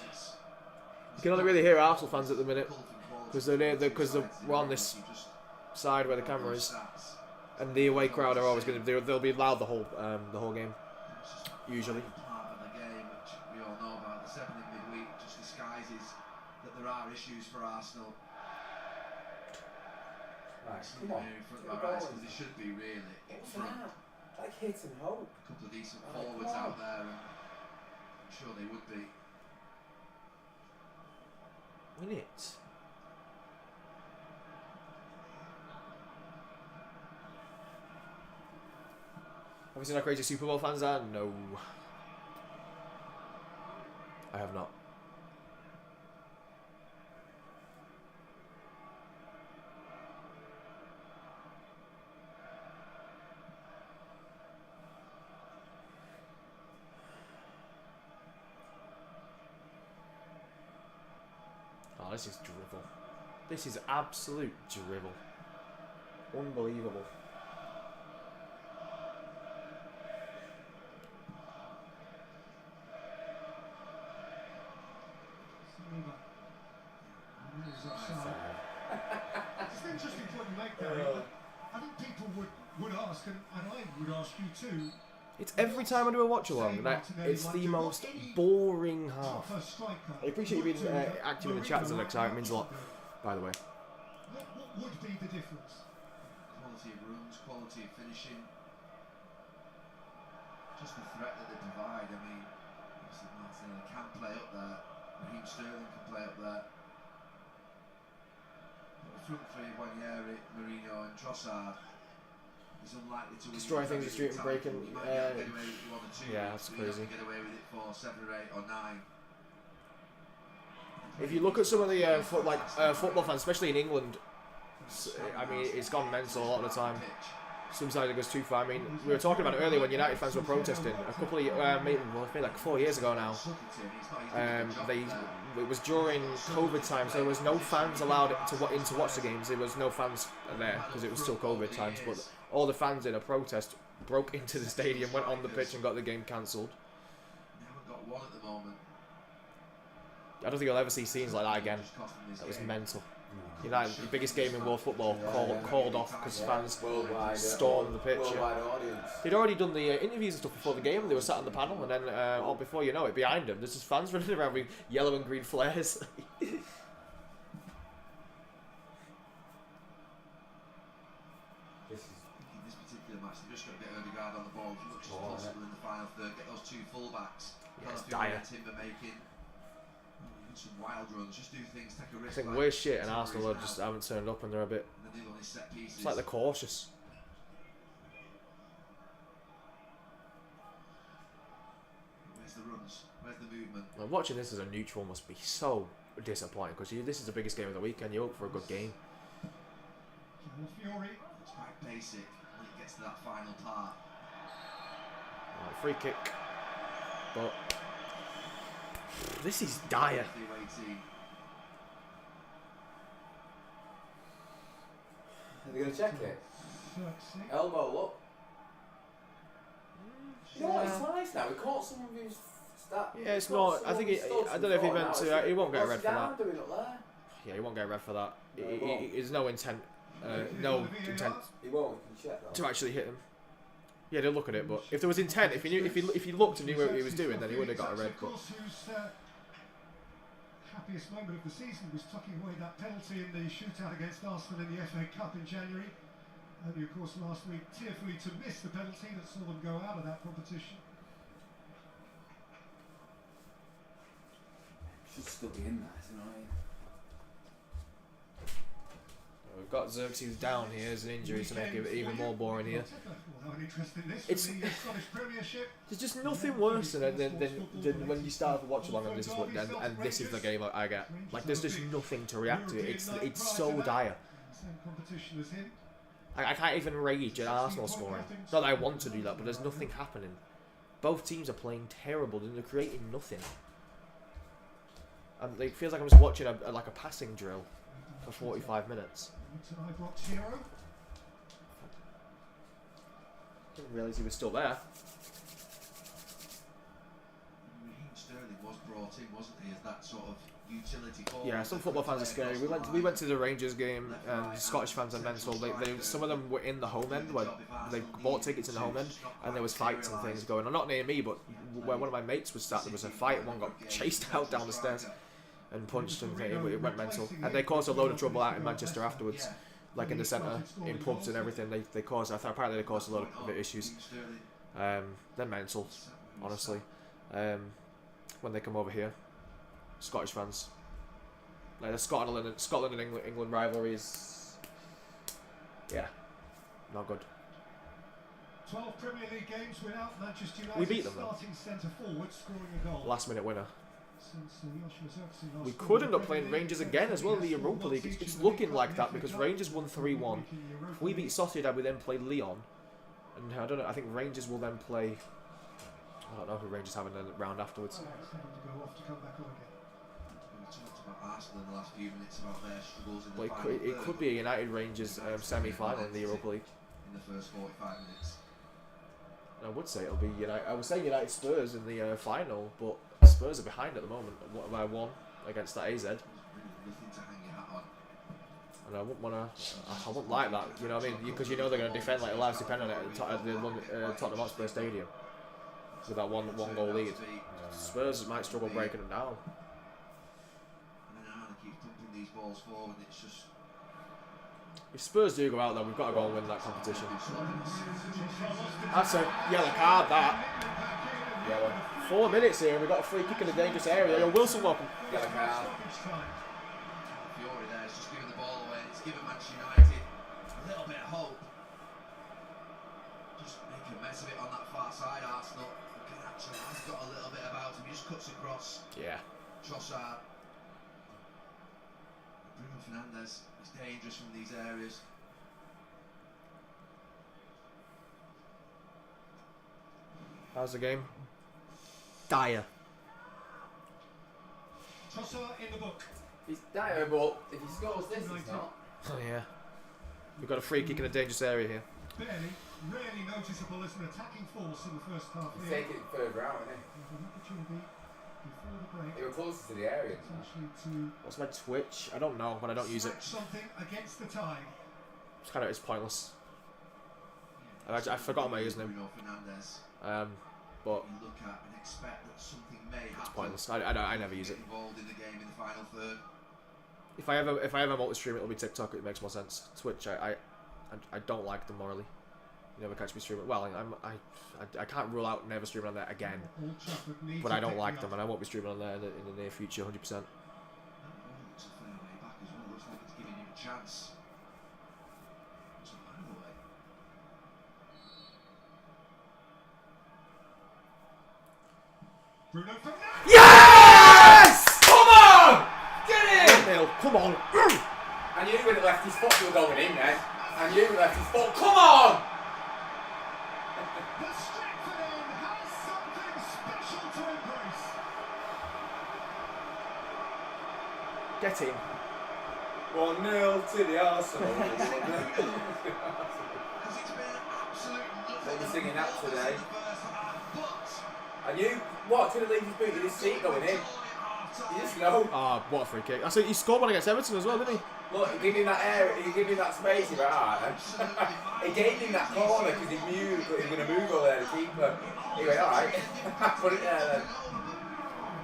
you can only really hear Arsenal fans at the minute because we're on this side where the camera is, and the away crowd are always going to they'll be loud the whole game. Usually. Part of the game, which we all know about, the 7 in midweek just disguises that there are issues for Arsenal. Right, It's come on. in front of our eyes because they should be really in What's front. that? Like hit and hope. A couple of decent Oh, forwards come on. out there, and I'm sure they would be. Minutes. Have you seen how crazy Super Bowl fans are? No. I have not. Oh, this is drivel. This is absolute drivel. Unbelievable. It's an interesting point you make, Gary. I think people would ask, and I would ask you too. It's every time I do a watch along, it's the most boring half. I appreciate you being active in the chat, Alex. It means a lot, by the way. What would be the difference? Quality of runs, quality of finishing. Just the threat that they provide. I mean, obviously Martinelli can play up there. Raheem Sterling can play up there. But the front three, Wanyeri, Mourinho and Trossard is unlikely to destroy things, the street and breaking. You might get away with one or two. Yeah, that's crazy. Get away with it for 7 or 8 or 9. If you look at some of the football fans, especially in England, I mean, it's gone mental a lot of the time. Sometimes it goes too far. I mean, we were talking about it earlier when United fans were protesting a couple of maybe like 4 years ago now. It was during COVID time, so there was no fans allowed to watch the games. There was no fans there because it was still COVID times. But all the fans in a protest broke into the stadium, went on the pitch, and got the game cancelled. Haven't got one at the moment. I don't think I'll ever see scenes like that again. That was mental. United, the biggest game in world football, called off because fans stormed the pitch. They'd already done the interviews and stuff before the game. They were sat on the panel, and then, before you know it, behind them, there's just fans running around with yellow and green flares. In this particular match, they've just got to get Odegaard on the ball as much as possible in the final third. Get those 2 fullbacks. Yeah, it's dire. Timber making some wild runs. Just do things, take a risk. I think we're shit, and Arsenal just haven't turned up, and they're a bit. It's like they're cautious. Where's the runs? Where's the movement? Well, watching this as a neutral must be so disappointing because this is the biggest game of the weekend. You hope for a good game. Fury. It's quite basic when it gets to that final part. Right, free kick, but this is dire. Are they going to check it? Elmo, look. You know what? It's nice now. We caught someone who's Yeah, it's not. I think I don't know if he meant to. He won't get a red for that. Doing up there? Yeah, he won't get a red for that. No, There's no intent. No intent He won't. We can check that. to actually hit him. Yeah, they'll look at it, but if there was intent, if he looked and knew what he was doing, then he would have got a red. But happiest moment of the season was tucking away that penalty in the shootout against Arsenal in the FA Cup in January. Only, of course, last week tearfully to miss the penalty that saw them go out of that competition. Should still be in there, isn't it? we've got Xerxes down here as an injury to make it even more boring here. It's there's just nothing worse than when you start to watch along and this is what and this is the game I get. Like there's just nothing to react to. It's so dire. I can't even rage at Arsenal scoring. Not that I want to do that, but there's nothing happening. Both teams are playing terrible and they're creating nothing. And it feels like I'm just watching a passing drill for 45 minutes. Didn't realise he was still there. Raheem Sterling was brought in, wasn't he, as that sort of utility forward? Yeah, some football fans are scary. We went to the Rangers game, and Scottish fans are mental. Some of them were in the home end where they bought tickets in the home end, and there was fights and things going on. Not near me, but where one of my mates was sat, there was a fight. One got chased out down the stairs and punched, and it went mental. And they caused a load of trouble out in Manchester afterwards, like in the centre, in pubs and everything. They caused. Apparently they caused a lot of issues. They're mental, honestly. When they come over here, Scottish fans, like the Scotland and England rivalry is, yeah, not good. 12 Premier League games without Manchester United We beat them, though. starting centre forward scoring a goal. Last minute winner. Since, Joshua Zirkzee last We scored could in end the up playing Premier Rangers League. again as well in the He has scored Europa League. once It's each in the looking League like Cup that and because FA Cup. Rangers won 3-1. In the Europa If we beat League. Sociedad, we then play Leon. And I don't know, I think Rangers will then play... I don't know who Rangers have in the round afterwards. Oh, it's having to go off to come back on again. We talked about Arsenal in the last few minutes about their struggles in the Well, final it could third. be a United Rangers semi-final in the Europa League. In the first 45 minutes. I would say it'll be United. I would say United Spurs in the final, but Spurs are behind at the moment by 1 against that AZ. There's really nothing to hang your hat on. And I wouldn't want to. I wouldn't like that. You know what I mean? Because you know they're going to defend like lives depend on it at the Tottenham Hotspur Stadium with that one goal lead. Spurs might struggle breaking them down. And then they keep pumping these balls forward. It's just. If Spurs do go out there, we've got to go and win that competition. That's a yellow card. That. Yellow. 4 minutes here, and we've got a free kick in a dangerous area. Yo, Wilson, welcome. Yellow card. Fiore there is just giving the ball away. It's given Manchester United a little bit of hope. Just make a mess of it on that far side, Arsenal. Garnacho has got a little bit about him. He just cuts across. Yeah. Trossard. Bruno Fernandes is dangerous from these areas. How's the game? Dire. Trossard in the book. He's dire, but if he scores this, he's not. Oh yeah. We've got a free kick in a dangerous area here. Barely, really noticeable as an attacking force in the first half. He's here. taking it further out, isn't With an opportunity before the break. he? They were closer to the area. Essentially to What's my Twitch? I don't know, but I don't use it. snatch something against the tide. It's pointless. I forgot my username. Bruno Fernandes. But You look at and expect that something may happen. it's pointless. I never use it. Involved in the game in the final third. If I ever multi-stream, it'll be TikTok. It makes more sense. Twitch, I don't like them morally. You never catch me streaming. Well, I can't rule out never streaming on there again. Old Trafford needs But to I don't pick like me them, up. and I won't be streaming on there in the near future, 100%. That ball looks a fair way back as well. Looks like it's giving him a chance. It's a mile away. Bruno Fernandes. Yes! Come on! Get in! 1-0, come on! I knew when he left his foot, you were going in then. I knew he left his foot. Come on! The Stratford end has something special to embrace. Get in. 1-0 to the Arsenal. Because it's been an absolute They'll be singing that nothing today. in the first half, but I knew what could have leave his boot in his seat going in. You just know. Ah, what a free kick. I said he scored one against Everton as well, didn't he? Look, he gave him that area, he gave him that space, he went, alright then. He gave him that corner because he knew he was going to move over there, the keeper. He went, alright, put it there then.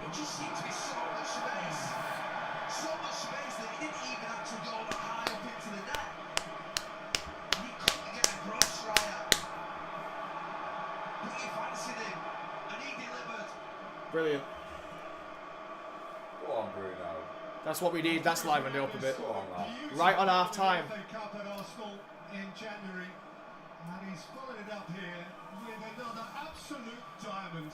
it just seemed to be so much space. So much space that he didn't even have to go that high up into the net. And he couldn't get across, Raya. But he fancied him, and he delivered. Brilliant. Go on, Bruno. That's what we need. That's livened it up a bit. Go on, lad. Right on half time. FA Cup at Arsenal in January, and he's followed it up here with another absolute diamond.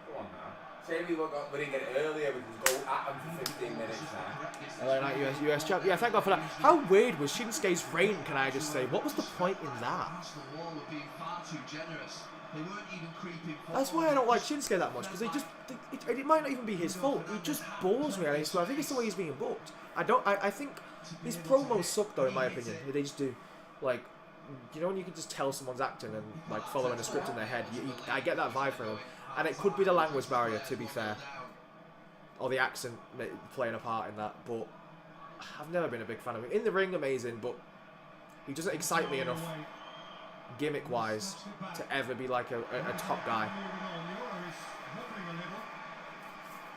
Go on now. Say we didn't get it earlier, we can go at him for 15 minutes now. LA Knight US champ. Yeah, thank God for that. How weird was Shinsuke's reign, can I just say? What was the point in that? Arsenal wall were being far too generous. They weren't even creeping forward. That's why I don't like Shinsuke that much, because it might not even be his fault. He just bores me. I think it's the way he's being booked. I think his promos suck though, in my opinion. They just do. Like, you know when you can just tell someone's acting and like following a script in their head. I get that vibe from him, and it could be the language barrier, to be fair, or the accent playing a part in that. But I've never been a big fan of him. In the ring, amazing, but he doesn't excite me enough, gimmick-wise, to ever be like a top guy.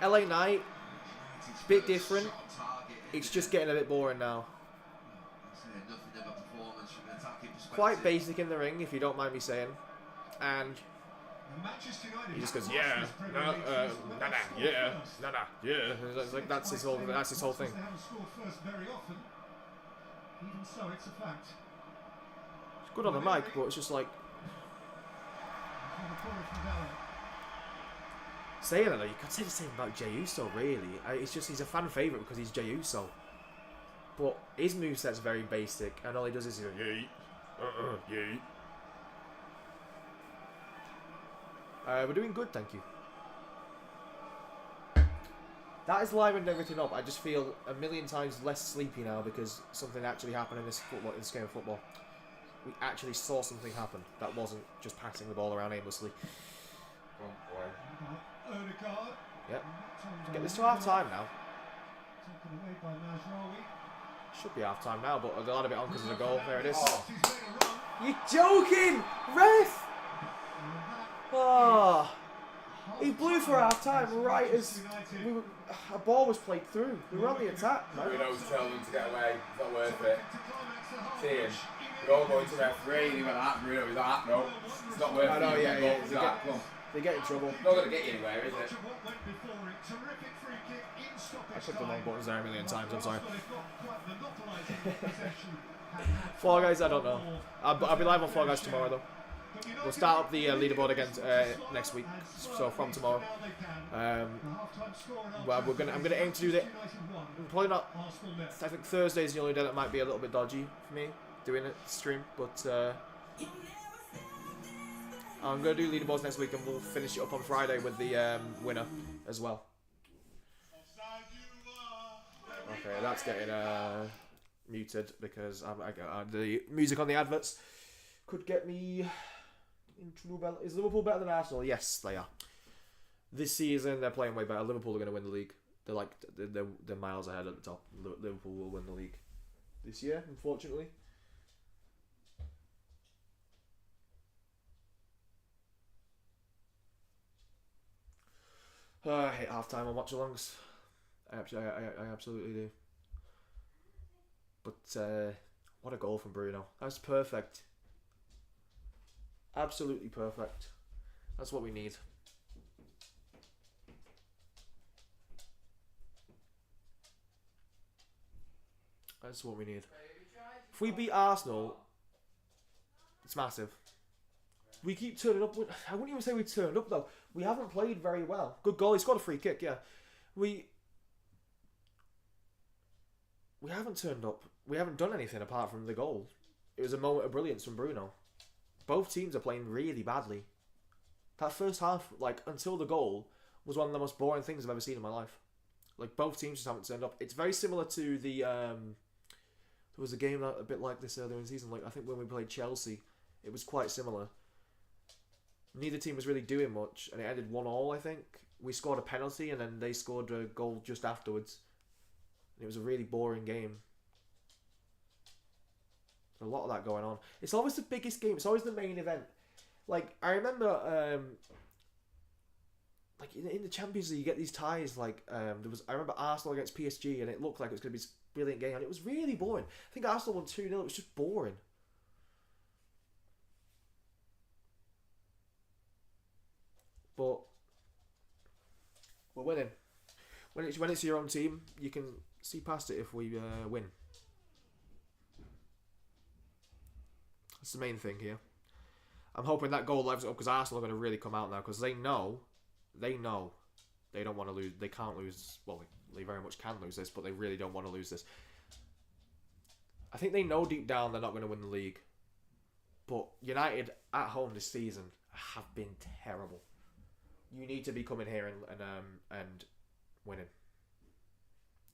LA Knight, bit different. It's just getting a bit boring now. Quite basic in the ring, if you don't mind me saying. And he just goes, yeah, yeah. It's like that's his whole thing. They haven't scored first very often. Even so, it's a fact. good on the mic, but it's just like saying it. You could say the same about Jey Uso, really. It's just he's a fan favourite because he's Jey Uso. But his moveset's very basic, and all he does is yeet, yeet. We're doing good, thank you. That has livened everything up. I just feel a million times less sleepy now because something actually happened in this game of football. We actually saw something happen that wasn't just passing the ball around aimlessly. Yep. Get this to half time now. Should be half time now, but they'll add a bit on because of the goal. There it is. You're joking! Ref! Oh. He blew for half time right as a ball was played through. We were on the attack, man. We always tell them to get away. It's not worth it. See him. We're all going to referee. He went that. Bruno was that. No. It's not worth it. I know, yeah. They get in trouble. Not going to get you anywhere, is it? I clicked the wrong buttons there a million times. I'm sorry. Fall Guys, I don't know. I'll be live on Fall Guys tomorrow, though. We'll start up the leaderboard again next week, so from tomorrow. Well, I'm gonna aim to do that. Probably not. I think Thursday is the only day that might be a little bit dodgy for me doing a stream, but I'm gonna do leaderboards next week, and we'll finish it up on Friday with the winner as well. Okay, that's getting muted because the music on the adverts could get me into trouble. Is Liverpool better than Arsenal? Yes, they are. This season, they're playing way better. Liverpool are going to win the league. They're miles ahead at the top. Liverpool will win the league this year, unfortunately. I hate half-time on watch-alongs. I absolutely do. But what a goal from Bruno. That's perfect. Absolutely perfect. That's what we need. That's what we need. If we beat Arsenal, it's massive. We keep turning up. I wouldn't even say we turned up, though. We haven't played very well. Good goal. He scored a free kick, yeah. We haven't turned up. We haven't done anything apart from the goal. It was a moment of brilliance from Bruno. Both teams are playing really badly. That first half, like, until the goal, was one of the most boring things I've ever seen in my life. Like, both teams just haven't turned up. It's very similar to the, there was a game a bit like this earlier in the season. Like, I think when we played Chelsea, it was quite similar. Neither team was really doing much, and it ended 1-1, I think. We scored a penalty, and then they scored a goal just afterwards. It was a really boring game. A lot of that going on. It's always the biggest game. It's always the main event. Like, I remember, like in the Champions League, you get these ties. Like, I remember Arsenal against PSG, and it looked like it was going to be a brilliant game, and it was really boring. I think Arsenal won 2-0. It was just boring. But we're winning. When it's your own team, you can see past it if we win. That's the main thing here. I'm hoping that goal lives it up because Arsenal are going to really come out now because they know they don't want to lose. They can't lose. Well, they very much can lose this, but they really don't want to lose this. I think they know deep down they're not going to win the league. But United at home this season have been terrible. You need to be coming here and winning.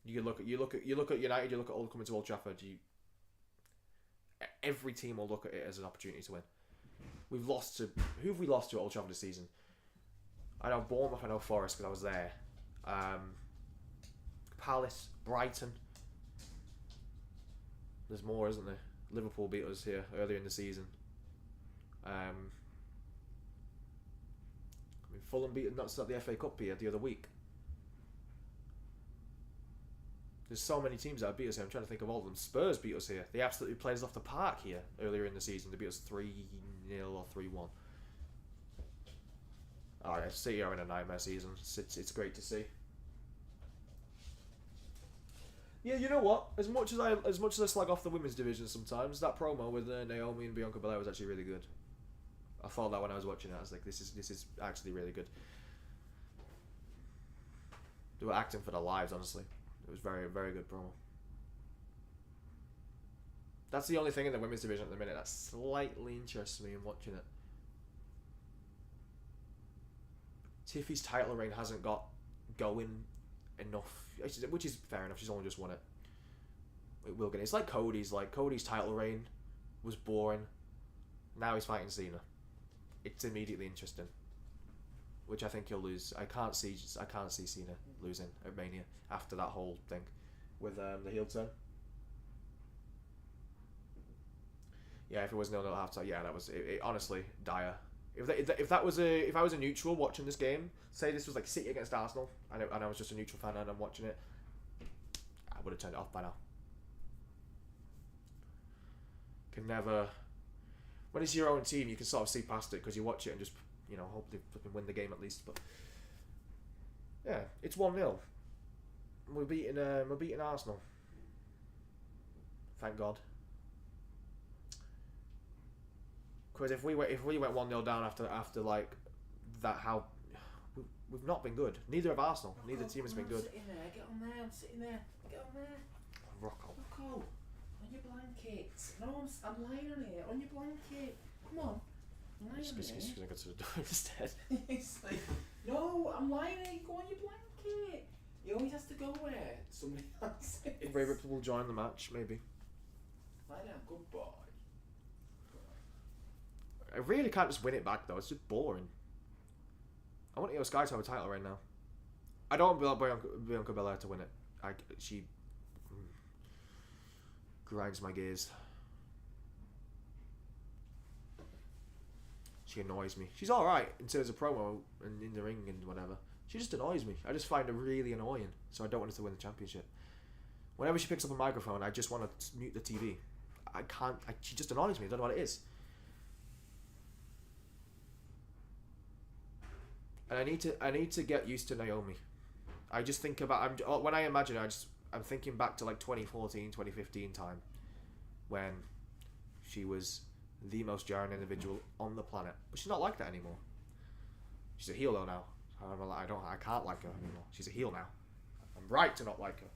You look at United. You look at all coming to Old Trafford. Every team will look at it as an opportunity to win. We've lost to who have we lost to at Old Trafford this season? I know Bournemouth. I know Forest because I was there. Palace, Brighton. There's more, isn't there? Liverpool beat us here earlier in the season. Fulham beat us at the FA Cup here the other week. There's so many teams that have beat us here. I'm trying to think of all of them. Spurs beat us here. They absolutely played us off the park here earlier in the season. They beat us 3-0 or 3-1. Alright, City are in a nightmare season. It's great to see. Yeah, you know what? As much as I slag off the women's division sometimes, that promo with Naomi and Bianca Belair was actually really good. I thought that when I was watching it, I was like, this is actually really good. They were acting for their lives, honestly. It was very, very good promo. That's the only thing in the women's division at the minute that slightly interests me in watching it. Tiffy's title reign hasn't got going enough, which is fair enough. She's only just won it. It will get. It's like Cody's. Like Cody's title reign was boring. Now he's fighting Cena. It's immediately interesting, which I think he'll lose. I can't see Cena losing at Mania after that whole thing with the heel turn. Yeah, if it was 0-0 at halftime, yeah, that was it, honestly dire. If I was a neutral watching this game, say this was like City against Arsenal, and I was just a neutral fan and I'm watching it, I would have turned it off by now. Can never. When it's your own team, you can sort of see past it because you watch it and just, hope they win the game at least. But yeah, it's 1-0. We're beating Arsenal. Thank God. Because if we went 1-0 down after like that, how we've not been good. Neither have Arsenal. Neither team has been good. Sitting there, get on there. I'm sitting there. Get on there. Rocco. On your blanket. No, I'm lying on here. On your blanket. Come on. I'm lying on here. He's gonna go to the door instead. It's like, no, I'm lying here. You go on your blanket. He always has to go where somebody else is. Ray Ripley will join the match, maybe. Lie down, good boy. I really can't just win it back though. It's just boring. I want Io Sky to have a title right now. I don't want Bianca Belair to win it. She grinds my gears. She annoys me. She's alright in terms of promo and in the ring and whatever. She just annoys me. I just find her really annoying. So I don't want her to win the championship. Whenever she picks up a microphone, I just want to mute the TV. I can't. She just annoys me. I don't know what it is. And I need to get used to Naomi. I just think about when I imagine her, I'm thinking back to like 2014, 2015 time, when she was the most jarring individual on the planet. But she's not like that anymore. She's a heel though now. I can't like her anymore. She's a heel now. I'm right to not like her.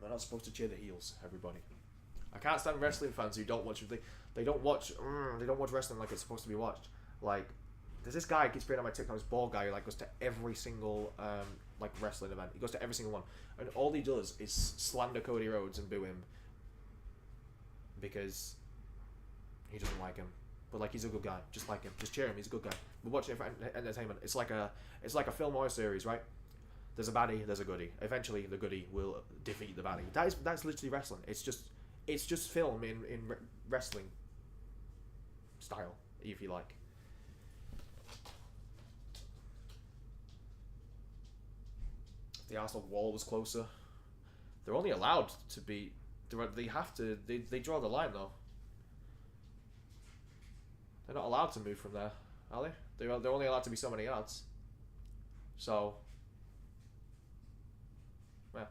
We're not supposed to cheer the heels, everybody. I can't stand wrestling fans who don't watch. They don't watch wrestling like it's supposed to be watched. Like, there's this guy who keeps being on my TikTok, this bald guy who like goes to every single like wrestling event. He goes to every single one, and all he does is slander Cody Rhodes and boo him because he doesn't like him. But like, he's a good guy. Just like him. Just cheer him. He's a good guy. We're watching it for entertainment. It's like a film or a series, right? There's a baddie. There's a goodie. Eventually, the goodie will defeat the baddie. That's literally wrestling. It's just film in wrestling style, if you like. The Arsenal wall was closer. They're only allowed to be. They have to. They draw the line though. They're not allowed to move from there, are they? They're only allowed to be so many yards. So, yeah.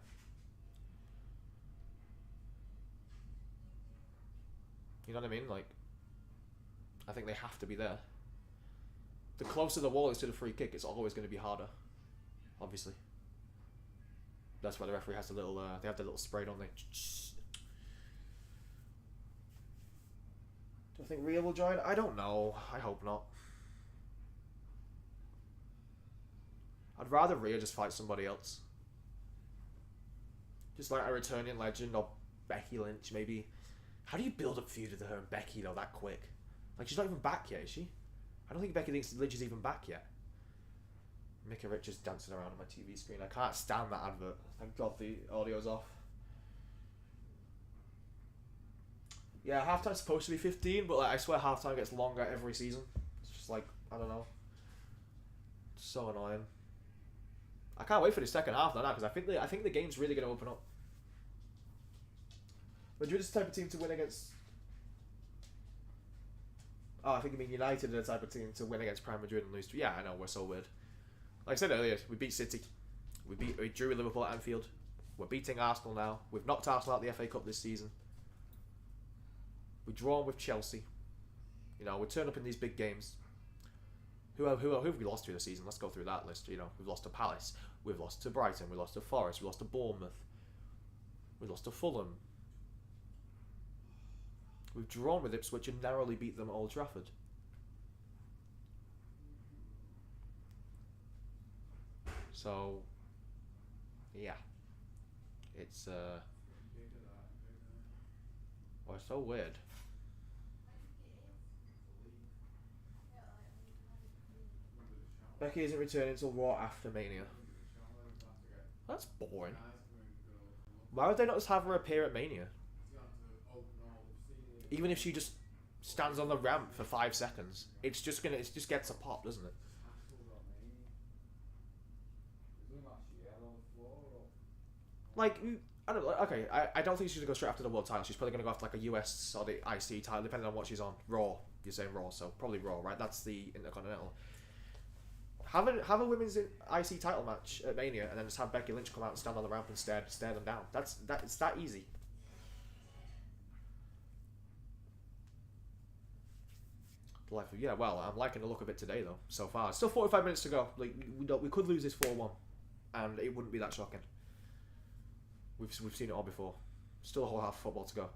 You know what I mean? Like, I think they have to be there. The closer the wall is to the free kick, it's always going to be harder. Obviously. That's why the referee has the little. They have the little spray, don't they? Do I think Rhea will join? I don't know. I hope not. I'd rather Rhea just fight somebody else. Just like a returning legend or Becky Lynch, maybe. How do you build up feud with her and Becky though that quick? Like, she's not even back yet, is she? I don't think Becky Lynch is even back yet. Micah Richards dancing around on my TV screen. I can't stand that advert. Thank God the audio's off. Yeah, halftime's supposed to be 15, but like, I swear halftime gets longer every season. It's just like, I don't know. It's so annoying. I can't wait for the second half now because I think the game's really going to open up. Madrid is the type of team to win against. Oh, I think you mean United are the type of team to win against Prime Madrid and lose. Yeah, I know, we're so weird. Like I said earlier, we beat City. We drew with Liverpool at Anfield. We're beating Arsenal now. We've knocked Arsenal out of the FA Cup this season. We've drawn with Chelsea. You know, we turn up in these big games. Who have we lost to this season? Let's go through that list. You know, we've lost to Palace. We've lost to Brighton. We lost to Forest. We lost to Bournemouth. We lost to Fulham. We've drawn with Ipswich and narrowly beat them at Old Trafford. So, yeah. It's it's so weird. Becky isn't returning until Raw after Mania. That's boring. Why would they not just have her appear at Mania? Even if she just stands on the ramp for 5 seconds, it just gets a pop, doesn't it? Like, I don't know. Okay, I don't think she's gonna go straight after the world title. She's probably gonna go after like a US or the IC title, depending on what she's on. Raw, you're saying Raw, so probably Raw, right? That's the Intercontinental. Have a women's IC title match at Mania, and then just have Becky Lynch come out and stand on the ramp and stare them down. It's that easy. Yeah, well, I'm liking the look of it today though. So far, still 45 minutes to go. Like we could lose this 4-1, and it wouldn't be that shocking. We've seen it all before. Still a whole half of football to go.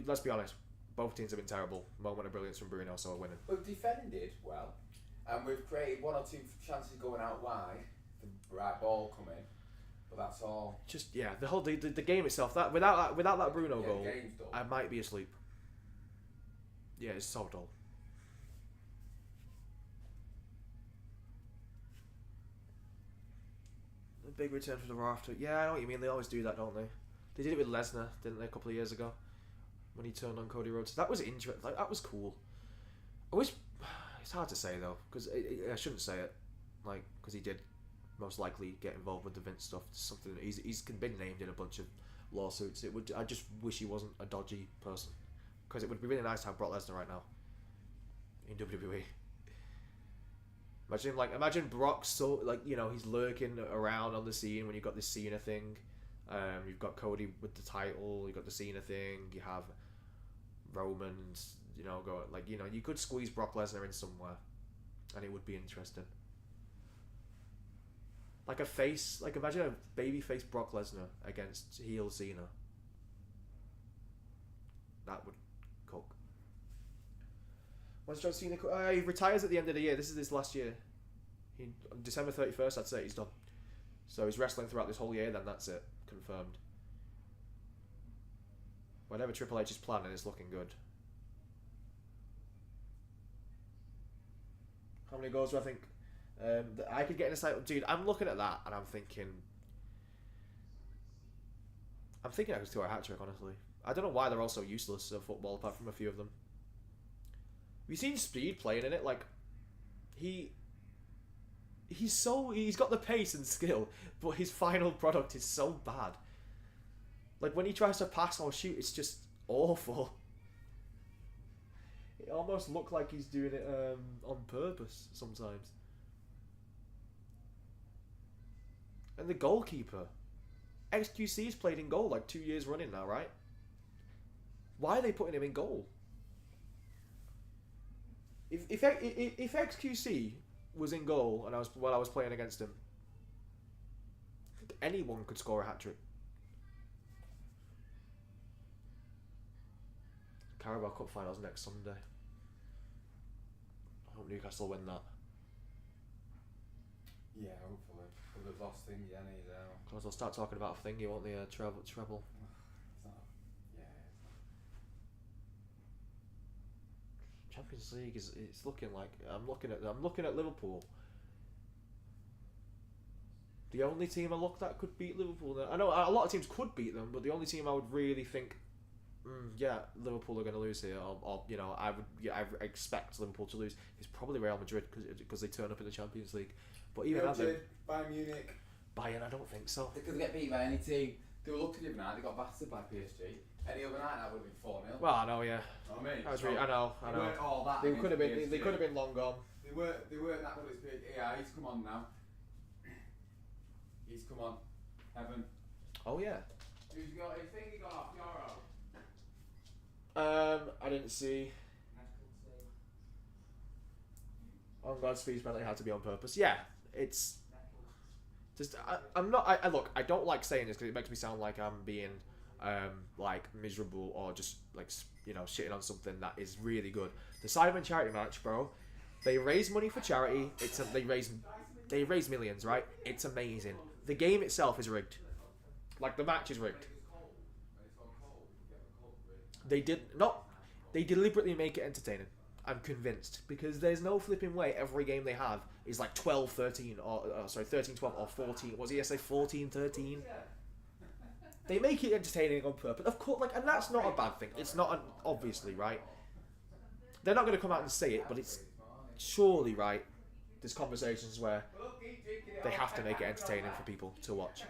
Let's be honest. Both teams have been terrible. Moment of brilliance from Bruno, so we're winning. We've defended well, and we've created 1 or 2 chances going out wide. The right ball coming, but that's all. Just the whole the game itself. That without that Bruno goal, the game's dull. I might be asleep. Yeah, it's so dull. The big return for the Raw after. Yeah, I know what you mean. They always do that, don't they? They did it with Lesnar, didn't they, a couple of years ago, when he turned on Cody Rhodes. That was interesting. Like, that was cool. I wish. It's hard to say though, because I shouldn't say it, like, because he did most likely get involved with the Vince stuff. Something he's been named in a bunch of lawsuits. I just wish he wasn't a dodgy person, because it would be really nice to have Brock Lesnar right now in WWE. Imagine Brock, so like, you know, he's lurking around on the scene when you've got this Cena thing. You've got Cody with the title. You've got the Cena thing. You have Roman. You know, you could squeeze Brock Lesnar in somewhere, and it would be interesting. Like a face, like imagine a babyface Brock Lesnar against heel Cena. That would cook. When's John Cena? He retires at the end of the year. This is his last year. On December 31st, I'd say he's done. So he's wrestling throughout this whole year, then that's it. Confirmed. Whatever Triple H is planning is looking good. How many goals do I think I could get in a title? Dude, I'm looking at that and I'm thinking I could score a hat-trick, honestly. I don't know why they're all so useless at football, apart from a few of them. Have you seen Speed playing in it? Like, he's got the pace and skill, but his final product is so bad. Like, when he tries to pass or shoot, it's just awful. It almost looks like he's doing it on purpose sometimes. And the goalkeeper, XQC's played in goal like 2 years running now, right? Why are they putting him in goal? If XQC was in goal and I was playing against him, anyone could score a hat-trick. Carabao Cup finals next Sunday. I hope Newcastle win that. Yeah, hopefully. But they've lost Thingy, and he's out. Because they'll start talking about Thingy, won't they? Treble. Champions League it's looking like I'm looking at Liverpool. The only team I looked at could beat Liverpool. I know a lot of teams could beat them, but the only team I would really think, Liverpool are going to lose here, or you know, I expect Liverpool to lose, is probably Real Madrid because they turn up in the Champions League. But even Madrid, Bayern Munich. Bayern, I don't think so. They could get beat by any team. They were lucky the other night. They got battered by PSG. Any other night that would have been 4-0. Well, I know, yeah. I mean, I know. They weren't all that. They could have been long gone. They weren't that good as PSG. Yeah, he's come on now. He's come on. Evan. Oh yeah. Who's got a thing he got off Yoro? I didn't see. On God's speech, apparently had to be on purpose. Yeah, it's just I'm not. I look. I don't like saying this because it makes me sound like I'm being like miserable or just like shitting on something that is really good. The Cyberman charity match, bro. They raise money for charity. They raise millions, right? It's amazing. The game itself is rigged. Like the match is rigged. They deliberately make it entertaining. I'm convinced, because there's no flipping way every game they have is like 12-13 or 13-12 or 14. Was he say 14-13? They make it entertaining on purpose, of course. Like, and that's not a bad thing. It's not obviously right. They're not going to come out and say it, but it's surely right. There's conversations where they have to make it entertaining for people to watch.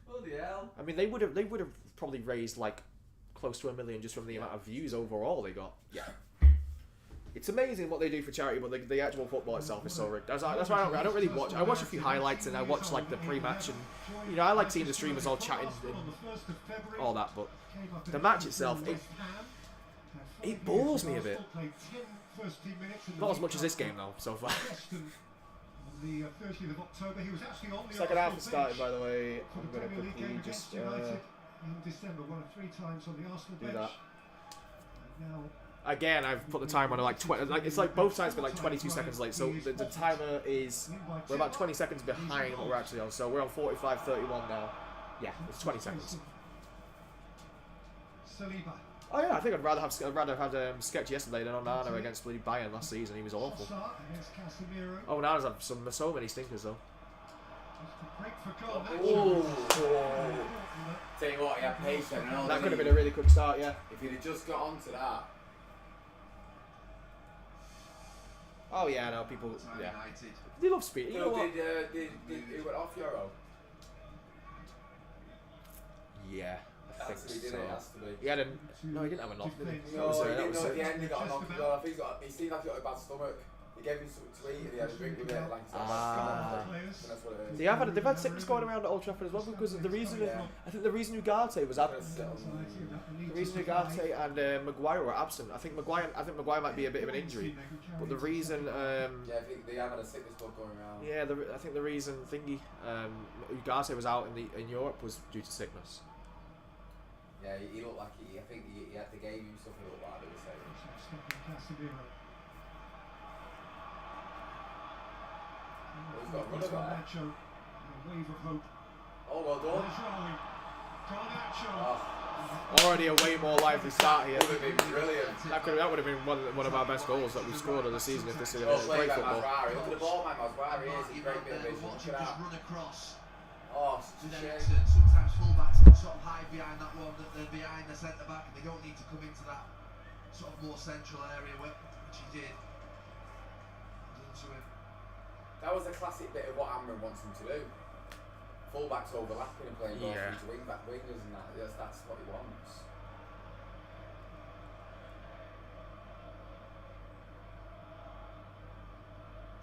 Bloody hell. I mean, they would have probably raised like close to 1 million just from the amount of views overall they got. Yeah. It's amazing what they do for charity, but the actual football itself is so rigged. That's why I don't really watch. I watch a few highlights and I watch like the pre-match, and I like seeing the streamers all chatting and all that. But the match itself, it bores me a bit. Not as much as this game though so far. The 30th of October, he was actually on the Second half has Arsenal started, by the way. for I'm the going to Premier League game quickly just against United in December, one of 3 times on the Arsenal do bench. that. And now Again, I've put the timer on like 20. Like it's like both sides been like 22 seconds late. So the timer is we're about 20 seconds behind what we're actually on. So we're on 45:31 now. Yeah, it's 20 seconds. Saliba. Oh yeah, I think I'd rather have Sketch yesterday than Onana against bloody Bayern last season. He was awful. Trossard against Casemiro. Oh, Onana's had so many stinkers though. Break for Garnacho. Oh. Tell you what, he had pace then and all. That could have been a really quick start, yeah. If he'd have just got onto that. Oh yeah, no, people, yeah. United. They love speed. You know So what? did it went off Euro? Yeah, I think That's what he did, so. it has to be. He had a no, he didn't have a knock. Did he? No, was, he that didn't was know at it. the end he got a knock. No, I think he seemed like he got a bad stomach. He gave him something to eat and he had a drink with it. Like, that's what it is. They've had sickness going around at Old Trafford as well, because the reason I think the reason Ugarte was absent. The reason Ugarte and Maguire were absent. I think Maguire might be a bit of an injury, but the reason yeah, I think they have had a sickness bug going around. yeah, I think the reason Ugarte was out in Europe was due to sickness. Yeah, he looked like I think he had the game and stuff. He looked like they were saying. He's got a runner back. Garnacho, a wave of hope. Oh, well done. Garnacho. Oh, Already a way more lively start here. that would have been brilliant. That would have been one of our best goals that we've scored of the season if this is Well great played by football. Mazraoui. Look at the ball, man. Mazraoui is a great bit of vision. Watch Look him at just that. run across Oh, to such a shame. Ericsson. Sometimes fullbacks can sort of hide behind that one, they're behind the centre back, and they don't need to come into that sort of more central area, which he did. Done to him. That was a classic bit of what Amram wants him to do. Fullbacks overlapping and playing Yeah. to wingers and that. Yes, that's what he wants.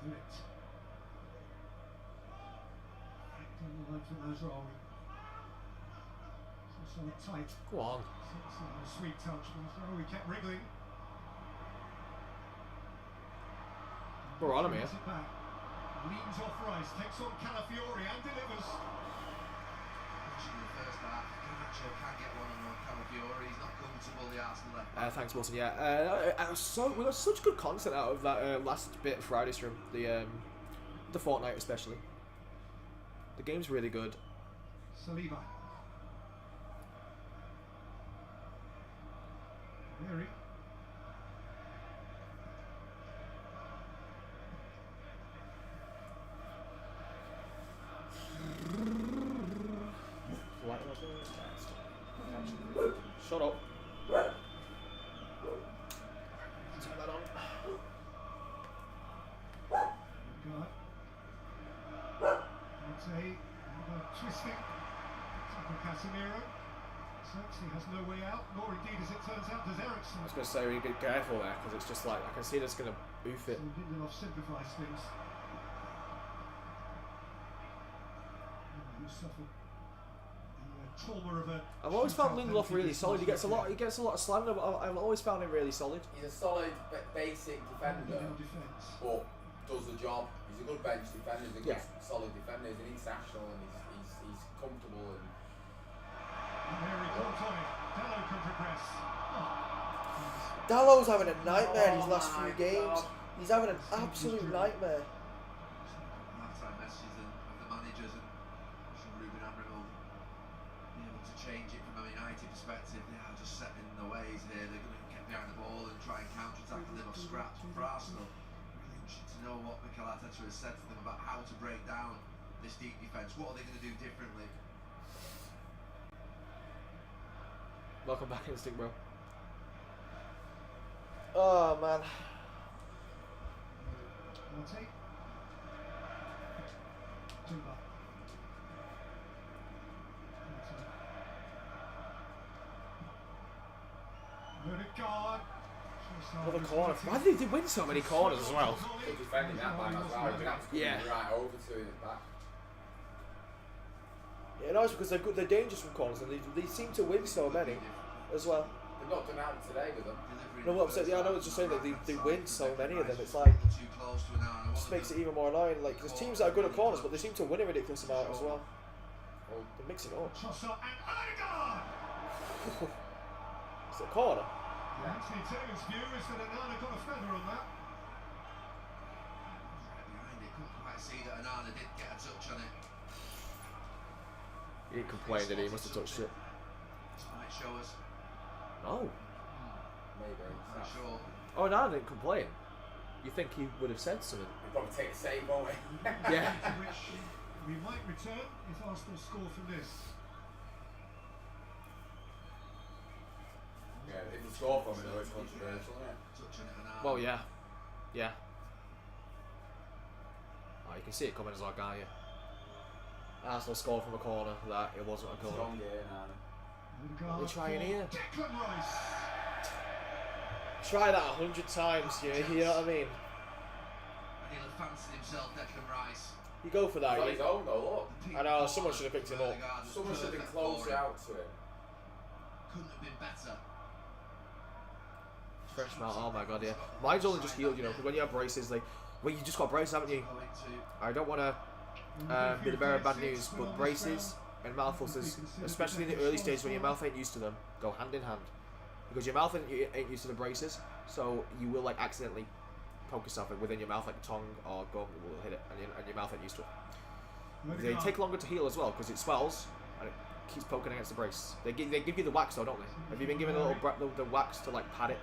Do it. On the line for Mazraoui. So tight. Go on. A sweet touch. Mazraoui kept wriggling. We're on him here. Brings it back. Leans off Rice, takes on Calafiori and delivers. Watching the first half, Camacho can get one on Calafiori. He's not comfortable, the Arsenal left back. Thanks, Wilson. Yeah, we got such good content out of that last bit of Friday stream. The Fortnite especially. The game's really good. Saliba. Mary. Shut up. Turn that on. Twisting. Tackle Casemiro. Xerxes has no way out, nor indeed, as it turns out, does Ericsson. I was going to say we be careful there, because it's just like I can see that's going to boof it. So Lindelof simplifies things. who suffered the trauma of a. I've always found shootout Lindelof penalty really this solid. He last gets a lot of slander, but I've always found him really solid. He's a solid, basic defender, weekend. Defence. but does the job. He's a good bench defender. He's a good, Yeah. solid defender. He's an international, and he's comfortable. And And there he comes on it. Dalot can progress. Oh. Dallow's having a nightmare these last Oh few my games. God. He's having an absolute nightmare. Half-time messages of the managers and from Ruben Amorim will be able to change it from a United perspective. They are just set in the ways here. They're going to get behind the ball and try and counter-attack a little scraps for Arsenal. Really interested to know what Mikel Arteta has said to them about how to break down this deep defence. What are they going to do differently? Welcome back, Instinct, bro. Oh man. Monty. Timber. Odegaard. Another corner. Why did they win so many corners as well? good defending that by Mazraoui. He's been absolutely Yeah. right over to him back. Yeah, no, it's because they're good. They're dangerous from corners, and they seem to win so many as well. They've not done out today with them. No, what I'm saying, yeah, I know. I was just saying that they win so many of them. It's like just makes it even more annoying. Like there's teams that are good at corners, but they seem to win a ridiculous amount as well. They mix it up. Trossard and Odegaard. It's a corner. Anthony Taylor's view is that Onana got a feather on that. Behind it, couldn't quite see that Onana did get a touch on it. He didn't complain, did he? He must have touched it. This might show us. No. Maybe. I'm sure. Oh, no, I didn't complain. You think he would have said something? We'll probably take the save, won't we? Yeah. To which we might return if Arsenal score from this. Yeah, if you score from it, though, it's controversial, isn't it? Touching it Onana. Well, yeah. Yeah. Oh, you can see it coming as well, can't you? Arsenal scored from a corner that it wasn't a corner. Strong game, Nana. Odegaard What are they trying for here? Declan Rice. Try that 100 times, you know what I mean? And he'll have fancied himself Declan Rice. You go for that. He's on his You, own though, look. I know, someone should have picked him up. Odegaard was Someone should have been perfect for closer him. out to him. Couldn't have been better. fresh mount, oh my god, yeah. Mine's only just healed, you know, because when you have braces, like, well, you just got braces, haven't you? Going to I don't want to be the bearer of bad news, but braces and mouth ulcers, especially in the early stages when your mouth ain't used to them, go hand in hand. Because your mouth ain't used to the braces, so you will like accidentally poke yourself within your mouth, like tongue or gum will hit it, and your mouth ain't used to it. They take longer to heal as well because it swells and it keeps poking against the brace. They give you the wax though, don't they? Have you been given a little the wax to like pad it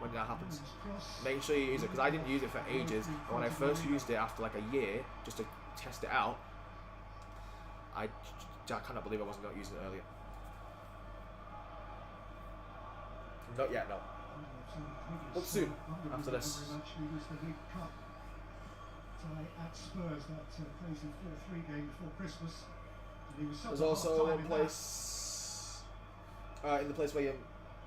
when that happens? Make sure you use it because I didn't use it for ages, and when I first used it after like a year just to test it out, I cannot believe I wasn't not using it earlier. Not yet, no. But soon, after this. At Spurs, that crazy 4-3 game before Christmas. And he was such There's a hot also time one in place in the place where your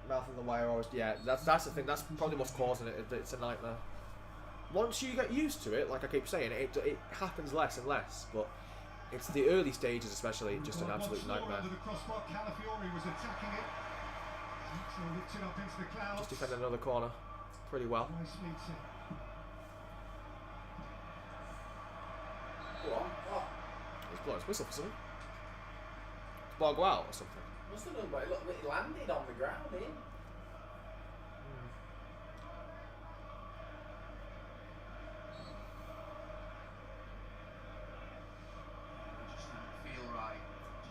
mouth and the wire always. Yeah, that's the thing. That's probably what's causing it. It's a nightmare. Once you get used to it, like I keep saying, it happens less and less. But it's the early stages, especially, just an absolute nightmare. Under the crossbar, Calafiori was attacking it. So lifts it up into the clouds. Just defending another corner pretty well. Rice meets it. Go on. Oh, He's blowing his whistle for something. Does ball go out or something? must have done, but look, it landed on the ground, eh? just feel right.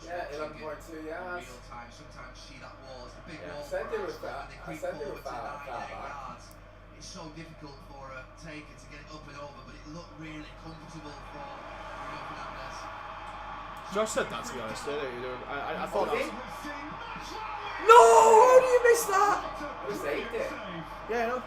Just Yeah, watching 11.2 it yards. in real time. Sometimes you see that wall. It's a big Yeah, wall. I said for they were Arsenal, far- and they I creep said they were forward to far 9, 8 back. yards. It's so difficult for a taker to get it up and over, but it looked really comfortable for Bruno Fernandes. Josh said that, to be honest. I thought that was... No! No! How do you miss that? He saved it. Yeah, no.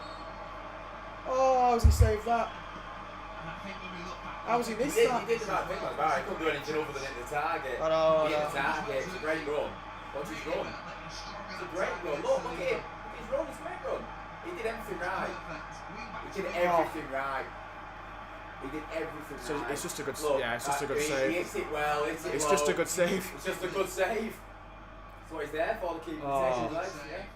Oh, how has he saved that? And I think when we look back, How has he He missed did, that? he did the right thing, like that. He couldn't do anything other than hit the target. I know, He hit I know. the target. It's a great run. What's his run? It's a great run. Look at him. Look at his run. It's a great run. He did everything right. He did everything right. He He did everything. So right. it's just a good, Look, yeah, it's just a good he save. hits it well. Hits it It's low. just a good save. It's just a good save. That's what he's there for. The keeper takes his legs. Yeah.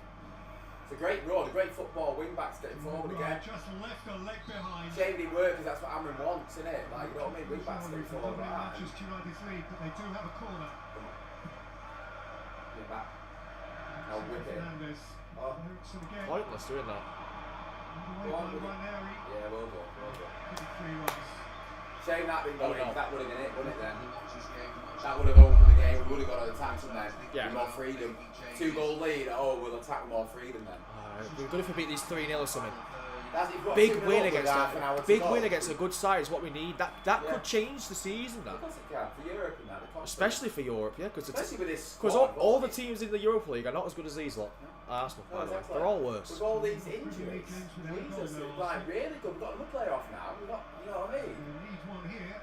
It's a great run. A great football. Wing backs getting forward again. Just left a leg behind. Shame it didn't work because that's what Amrin wants, isn't it? Like, you know what I mean? Wing backs getting forward like that. Manchester United's lead, but they do have a corner. Wing back. Now whip it. Fernandes. Oh. Eriksson again. Pointless doing that. Underway Go on, by with it. Ranieri. Yeah, well done. Well done. 3 runs. Shame that didn't go Oh, in. no. That would have been it, wouldn't it then? Watch this game, watch That would have opened the game. We would have got an attack from them. Yeah. With more freedom. 2-goal lead. Oh, we'll attack with more freedom then. We're good if we beat these 3-0 or something. That's, if we've got Big 2-0 win with against half an hour a to big go. win against a good side is what we need. That Yeah. could change the season. That. Of course it can. For Europe and that. the confidence. Especially for Europe, yeah, because Especially with this. all, squad, all the we've teams in the Europa League are not as good as these lot. Arsenal, No, by the way, exactly. they're all worse. With all these injuries, Jesus, it's like really good. We've got another player off now. We've got, you know what I They mean? need one here.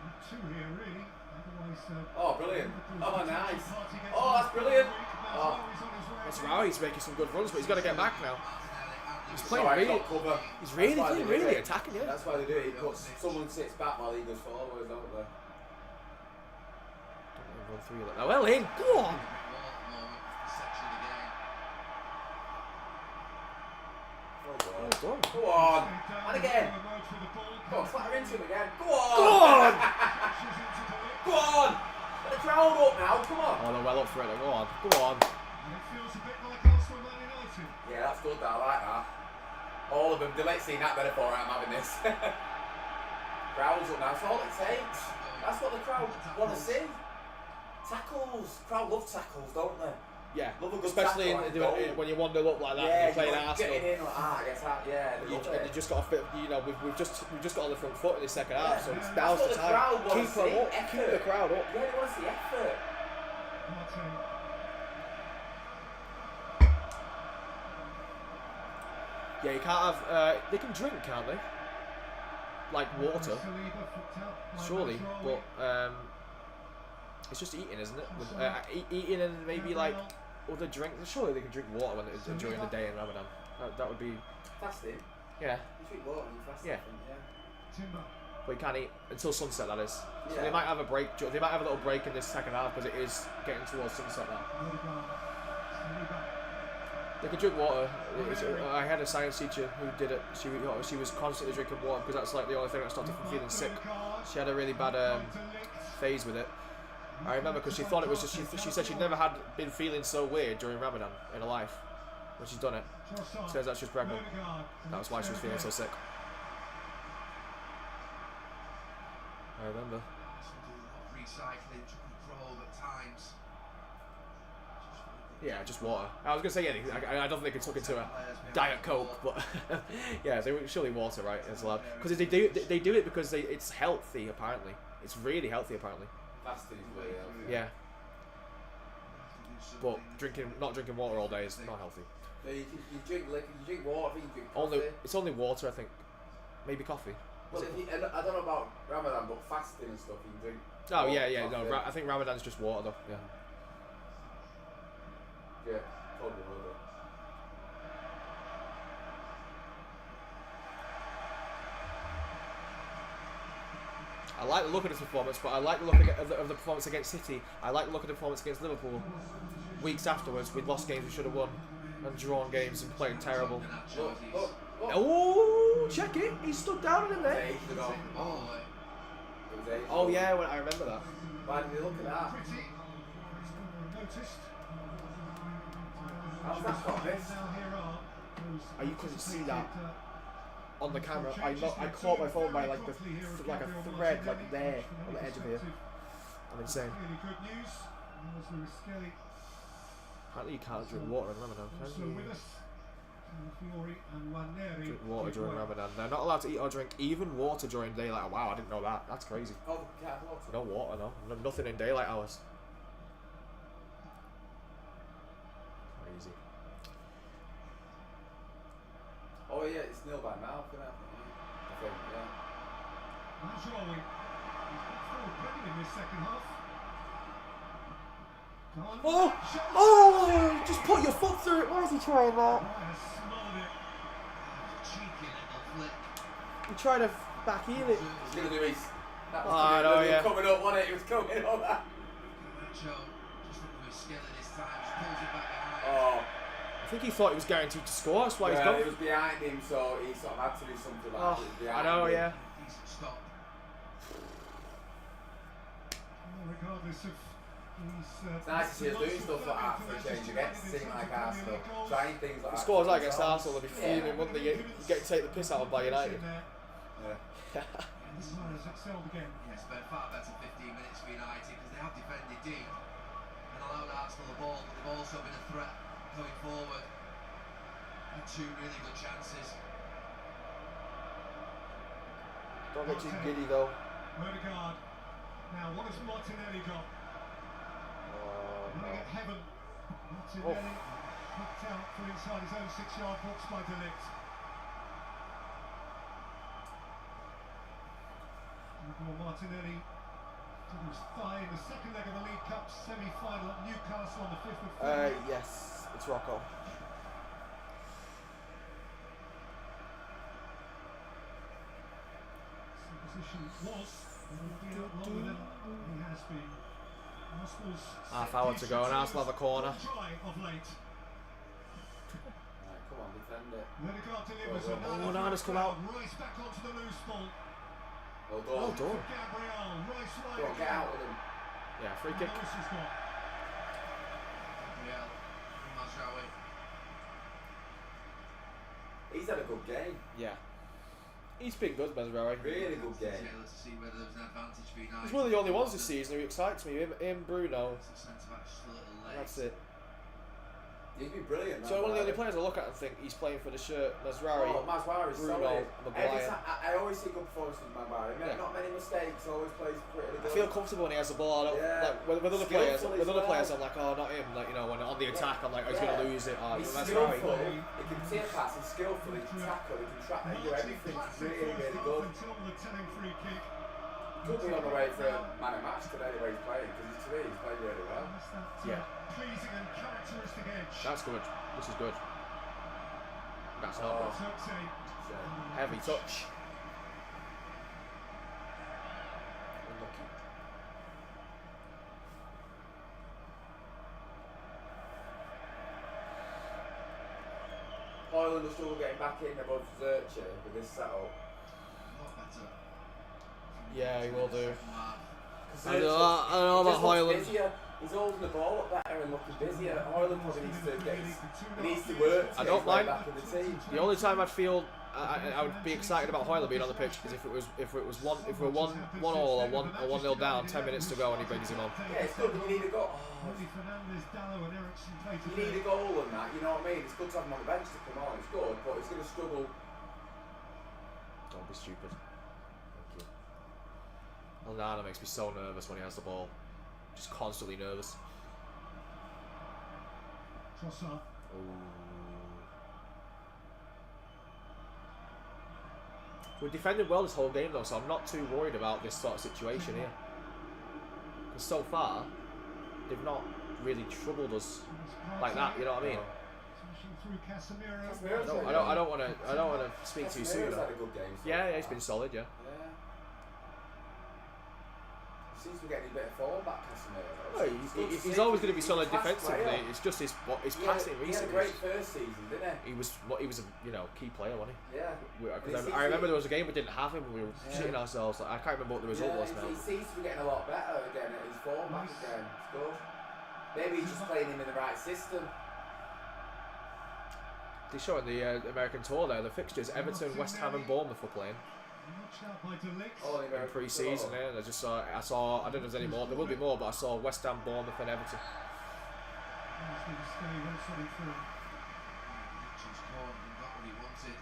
And 2 here, really. Otherwise, Oh, brilliant. Liverpool's Oh, nice. party gets Oh, that's brilliant. Mazraoui Oh. is on his way. That's right, he's making some good runs, but he's got to get back now. He's playing Sorry, really, got cover. he's really That's why playing they do really it. attacking, yeah. That's why they do it. He puts, someone sits back while he goes forward, don't they? Don't run through that. Now, well in, go on. Well Well done. done. Go on. Down And again. the road for the ball. Go on, clatter into him again. Go on. Go on. Crashes into the lip. Go on. Get the crowd up now. Come on. Oh, they're well up for it. Go on, go on. And it feels a bit like Arsenal Man United. Yeah, that's good. I like that. All of them. They might see that better for I'm having this. Crowd's up now. That's all it takes. That's what the crowd want to see. Tackles. Crowd love tackles, don't they? Yeah, Love a good especially tackle, like when you wander up like that and you're playing like Arsenal. getting in like that, I guess that, yeah. they love And it. you just got to fit, you know, we've just got on the front foot in the second half, so it's That's now's what the the crowd time. wanna Keep see, them up, effort. keep the crowd up. Yeah, they want to see effort. Martin. Yeah, you can't have. They can drink, can't they? Like water, Saliba flicked out by surely, Mazraoui. but it's just eating, isn't it? With, eating and maybe like other drinks. Surely they can drink water when during the day in Ramadan. That would be, Fasting. yeah. You drink water when you fast. Yeah. I think, yeah. Timber. But you can't eat until sunset. That is. So Yeah. they might have a break. They might have a little break in this second half because it is getting towards sunset now. Odegaard. Saliba. They could drink water. I had a science teacher who did it. She was constantly drinking water because that's like the only thing that stopped her from feeling sick. She had a really bad phase with it. I remember because she thought it was just. She said she'd never had been feeling so weird during Ramadan in her life. When she's done it, turns out she was pregnant. That was why she was feeling so sick. I remember. Recycling, control at times. Yeah, just water. I was gonna say anything. I don't think they took it to a Diet Coke, but yeah, they were surely water, right? As well, because they do it because it's healthy. Apparently, it's really healthy. Apparently, Fasting is really healthy. yeah. But not drinking water all day is not healthy. Yeah, you drink liquor, you drink water, I think you drink coffee. It's only water, I think. Maybe coffee. Well, if you, I don't know about Ramadan, but fasting and stuff, you drink. Oh water, yeah. No, coffee. I think Ramadan's just water though. Yeah. Yeah, totally will do. I like the look of this performance, but I like the look of the performance against City. I like the look of the performance against Liverpool. Weeks afterwards, we'd lost games we should have won, and drawn games and played terrible. Look, look, look. Oh, check it! He stood down in It was there. ages ago. Oh, It was ages oh ago. yeah, I remember that. Why did you look at that? Pretty. Noticed. How's that got missed? Now here are those Oh, you couldn't see that anticipated, on the camera. I caught my phone by like a thread like there on the edge of here. I'm insane. Really good news. As we were scaly, Apparently you can't drink water in Ramadan, also can with you? us, Fiori and Ranieri. Drink water did during well. Ramadan. They're not allowed to eat or drink even water during daylight. Wow, I didn't know that. That's crazy. Oh, yeah, water. No water, no. Nothing in daylight hours. Crazy. Oh yeah, it's nil by mouth, isn't it? I think, yeah. Mazraoui. He's got forward plenty in this second half. Come on. Oh! Shot. Oh! Just put your foot through it. Why is he trying that? Raya has smothered it. Cheeky little flick. He tried to back heel it. He's going to do his... That was I know, yeah. coming up, wasn't it? He was coming up that. Camacho just looking for his skill at this time, just pulls it back behind. Oh. I think he thought he was guaranteed to score. That's why he's Well, gone. he was behind him, so he sort of had to do something like Oh, that. I know, yeah. Decent stop. Well, regardless of his, It's nice to see us doing stuff like that for a change against a team like Arsenal. Trying things like If that. scores like against Arsenal, they'll be Yeah. fuming, wouldn't they? You get to take the piss out of by United. Yeah. This has excelled again. Yes, but far better 15 minutes for United because they have defended deep and allowed Arsenal the ball, but they've also been a threat going forward. Had two really good chances. Don't get too giddy though. Odegaard. Now, what has Martinelli got? Running at heaven. Martinelli hooked out from inside his own 6-yard box by De Ligt. Martinelli to his thigh in the second leg of the League Cup semi-final at Newcastle on the 5th of February. Yes, it's Rocco. The position was, and will be out longer than he has been. Arsenal's Half hour to go and Arsenal have a corner. try of late. Right, come on, defend it. Odegaard delivers Well done. Onana's come out. Rice back onto the loose ball. Well done. Well done. Gabriel, Rice right Go on, get out with him. Yeah, free kick. Morris has got. Gabriel, Mazraoui. He's had a good game. Yeah. He's been good, Mazraoui. Really good game. To see whether there was an advantage for United. He's one of the only ones this season who excites me. Him Bruno. Centre back just a little late. That's it. He's been brilliant. So one of the only players I look at and think he's playing for the shirt. Mazraoui. Oh, Mazraoui is Bruno, solid. Maguire. Every time, I always see good performances with Maguire. Yeah. Not many mistakes. Always plays pretty I good. feel comfortable when he has the ball. I don't Yeah. like with other Skillful players. as With other well. players, I'm like, oh, not him. Like when on the attack, I'm like, oh, he's Yeah. gonna lose it. Oh, He's Mazraoui. skillful. He can take pass. He's skillful. He can tackle. He can track. He can do everything. He's really, really good. Until the telling free kick. Could be on the way for man of match today the way he's playing because he's played really well. That's that, Yeah. pleasing and characteristic edge. That's good. This is good. That's not Oh. good. Turkcey. So, Heavy touch. Unlucky. Hoyland will struggle getting back in above Zercher with this setup. A lot better. Yeah, he will do. Second half. I don't know about Hoyland. He's holding the ball up better and looking busier. Hoyland probably needs to get he needs to work to I get don't his way mind. back in the team. The only time I'd feel I would be excited about Hoyland being on the pitch is if it was one if we're 1-1 or 1-0 down, 10 minutes to go and he brings him on. Yeah, it's good when you need a goal. Only Fernandes, Dallo and Ericsson play You today. need a goal and that, you know what I mean? It's good to have him on the bench to come on, it's good, but he's going to struggle. Don't be stupid. Thank you. Onana makes me so nervous when he has the ball. Just constantly nervous. Trossard. We're defending well this whole game though, so I'm not too worried about this sort of situation here. Because so far, they've not really troubled us like that. You know what I mean? Smashing through Casemiro. Casemiro's I don't want to speak too soon. Casemiro's Though. had a good game. So Yeah, far. he's been solid. Yeah. Yeah. He seems to be getting a bit of form back, Casemiro. No, he's always going to be solid He's a fast defensively. player. It's just his He passing had a recently. great first season, didn't he? He was a key player, wasn't he? Yeah. Because I remember there was a game we didn't have him. We were shitting ourselves. Like, I can't remember what the result was now. He seems to be getting a lot better again at his form back again. It's good. Maybe he's just playing him in the right system. They're showing the American tour there. The fixtures: Everton, West Ham, and Bournemouth were playing Notched out by De Ligt. Oh, the in American pre-season. football. I saw. I don't know if there's any more. There will be more, but I saw West Ham, Bournemouth, and Everton. Obviously, the Skelly went something through. Mitchell's cornered and got what he wanted.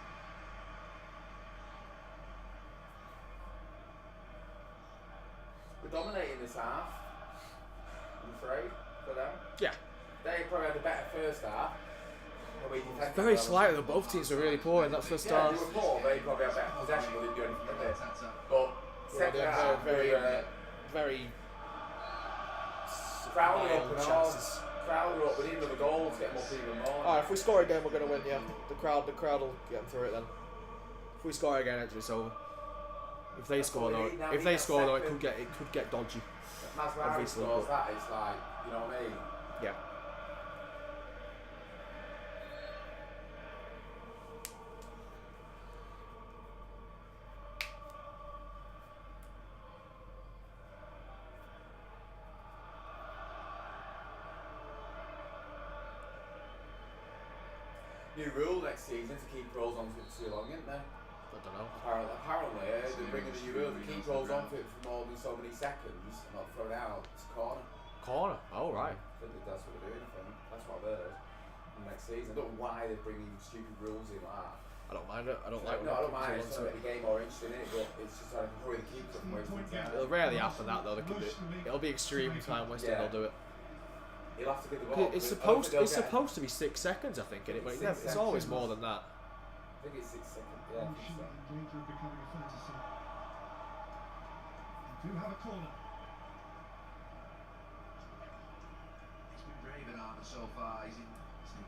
We're dominating this half. I'm afraid for them. Yeah. They probably had a better first half. but we defended Very well. slightly though. Both teams were really poor in that first Yeah, half. they were poor. They probably had better possession, but didn't do anything with it. Arteta. But Yeah, second they had half, very Crowley up mild and all. chances. Crowley up. We need another goal to get them up even more. Alright, if we score again, we're going to win. Yeah, the crowd will get them through it then. If we score again, it's over. If they That's score what we though, need now. if We they need score though, it second. could get dodgy. If Masraoui Obviously, scores but- that, it's like, you know what I mean? Yeah. New rule next season to keep rolls on for too long, isn't there? I don't know. Apparently, they're bringing the new rule to keep rolls on for it for more than so many seconds and not throw it out. It's a corner. Corner. Oh right. I think that's what they're doing, I think. That's what I've heard. Next season. I don't know why they're bringing stupid rules in like that. I don't mind it. I don't like. No, I don't mind. when It's people trying to make the game more interesting, innit? But it's just trying to hurry the keepers up and waste time. It'll rarely happen that though. They could do it. It'll be extreme time wasted. Yeah. They'll do it. He'll have to give the ball. It's I supposed. don't It's think they'll supposed to be 6 seconds, I think. But It's it's 6 always seconds. more than that. I think it's 6 seconds. Yeah, I think so. In danger of becoming a fantasy. They do have a corner. He's been brave in Arnold so far. He's been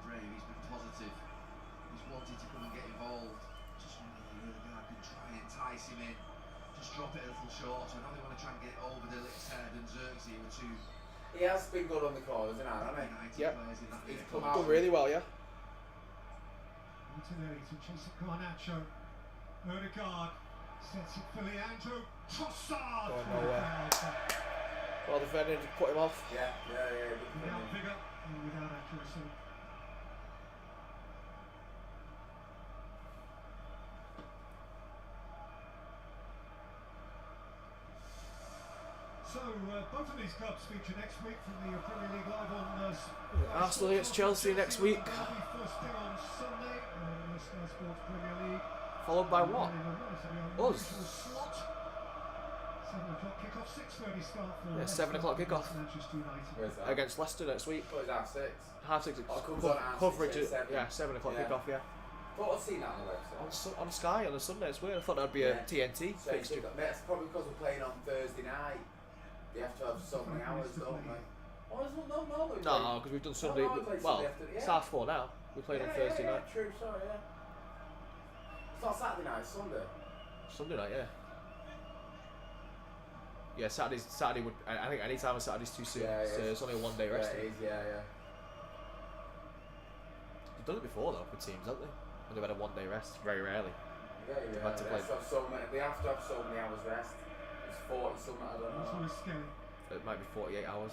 brave. He's been positive. He's wanted to come and get involved. Just really hard to try and entice him in. Just drop it a little short. So now they want to try and get it over the Lick's head and Xerxes were two He has been good on the corners, hasn't he? United Yep. players in that He's vehicle. come out. Done really well, yeah. Martinelli to chase it Garnacho. Odegaard sets it for Leandro Trossard. Going nowhere. Well defended, put him off. Yeah. Good Without for him. vigour and without accuracy. So, both of these clubs feature next week from the Premier League Live on Arsenal against Chelsea next week. Derby first thing on Sunday, Sky Sports Premier League. Followed by what? Us. 7 o'clock kickoff, 6:30 start for Yeah, 7 o'clock kickoff. Manchester United. Where's that? Against Leicester next week. What is that, 6? Half 6. Oh, it comes on at Coverage. 6, 7. Yeah, 7 o'clock Yeah. kickoff. Yeah. Thought I'd seen that on the website. On Sky on a Sunday. It's weird. I thought that'd be Yeah. a TNT So fixture. that's probably because we're playing on Thursday night. They have to have so many hours, don't they? Oh, no. we play- No, because we've done Sunday. we play Well, Sunday after, yeah. it's half 4 now. We played on Thursday night. True, sorry, yeah. It's not Saturday night, it's Sunday. Sunday night, yeah. Yeah, Saturday would. I think any time on Saturday's too soon. Yeah, so yeah. it's only a 1 day rest. Yeah, it is, yeah. They've done it before though with teams, haven't they? When they've had a 1 day rest, very rarely. Yeah. had to They play. have to have so many. They have to have so many hours rest. It's 40 something, I don't Also know. is Skelly. It might be 48 hours.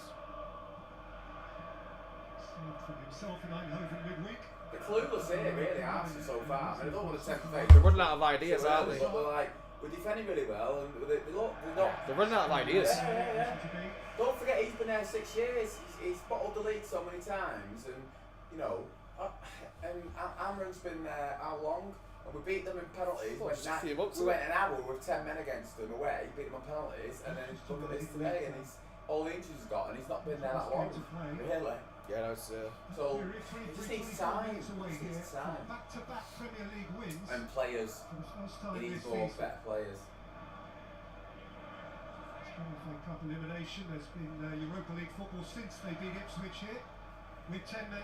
Saved from himself in Eindhoven midweek. They're clueless here, really, Arsenal so far. I don't want to tempt fate. They're running out of ideas, aren't they? But they're like, we're defending really well, and they're not. They're running out of ideas. Yeah. Don't forget, he's been there 6 years. He's bottled the league so many times, and you know, Amran's been there how long? And we beat them in penalties. Oh, just a few months, We went an hour with 10 men against them away, beat them on penalties, and then look at this today, and he's all the injuries he's got, and he's not been there that long. Really? Yeah, no, it's. So he just needs time. He just needs time. Back-to-back Premier League wins And players. for the first time He this needs more season. better players. FA Cup elimination. There's been Europa League football since they beat Ipswich here with 10 men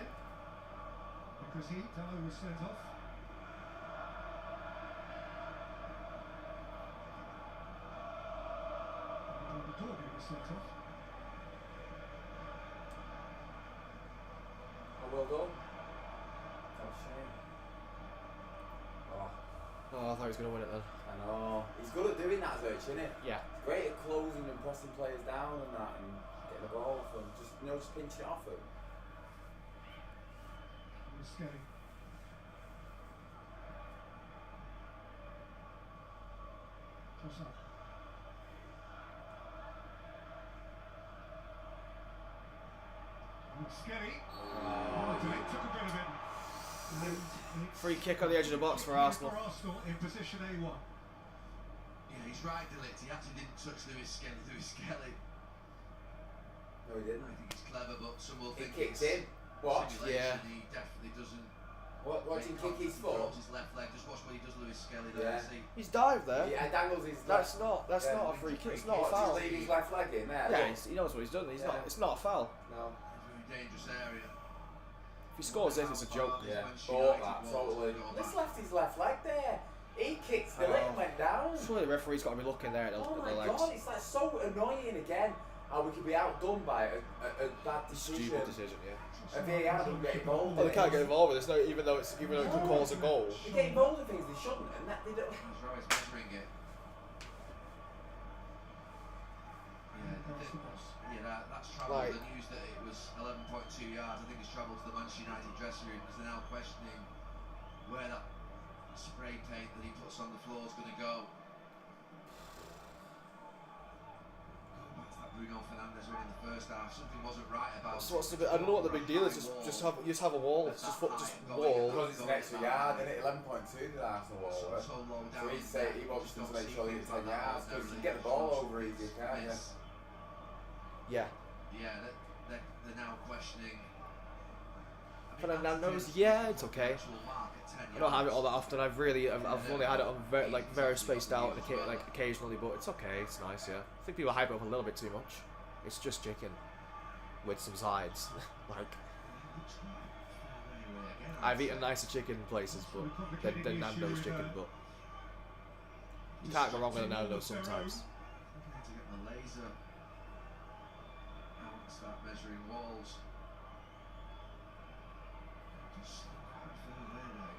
because Dalot was sent off. The Dorby was sent off. Oh, well done. Oh, shame. Oh, Oh, I thought he was going to win it then. I know. He's good at doing that, Zurich, isn't he? Yeah. He's great at closing and pressing players down and that, and getting the ball off them. Just pinching it off them. Skelly. Trossard. Skelly. Oh, took a bit of it. And it's Free kick on the edge of the box for Arsenal. in position A1. Yeah, he's right, Delict. He actually didn't touch Lewis Skelly. No, he didn't. I think it's clever, but some will He think kicked it's in. Watch. simulation. Yeah. He definitely doesn't. Watch him kick his He foot. drops his left leg. Just watch what he does, Lewis Skelly. There, Yeah. see. He's dived there. Yeah, dangles his That's left. not. That's not a free kick. It's not a Watch foul. him leave his left leg in there. Yeah, look. he knows what he's done. He's Yeah. not. It's not a foul. No. Very dangerous area. If he scores this, it's a joke. Yeah. Manchester Bought United that, won, totally. so This back. left his left leg there. He kicked still it and went down. Surely the referee's got to be looking there at the, Oh at my the legs. god, it's like so annoying again. How we could be outdone by a bad decision. Stupid decision, yeah. And VAR don't get involved. Well, in they can't it. get involved with it, even though it could cause a goal. They get involved in things they shouldn't, and that they don't. He's right, he's measuring it. That's travelled. Like- The news that it was 11.2 yards. I think it's travelled to the Manchester United dressing room because they're now questioning where that spray paint that he puts on the floor is going to go. Back to that Bruno Fernandes win in the first half. Something wasn't right about So what's the bit, I don't know what the big deal is. Just have a wall. It's just wall. Because it's an extra yard, isn't it? 11.2 did Arsenal wall. So low down. So he wants them to make sure they get 10 yards because you can get the ball over easy, can't you? Yeah. Yeah, they're now questioning. Fernandes, yeah, it's okay. I don't have it all that often. I've only had it on very spaced out and occasionally, but it's okay. It's nice, yeah. I think people hype it up a little bit too much. It's just chicken with some sides. Like I've eaten nicer chicken places, but than Nando's chicken, but you can't go wrong with a Nando's sometimes. To get the laser out and start measuring walls. Just quite further away.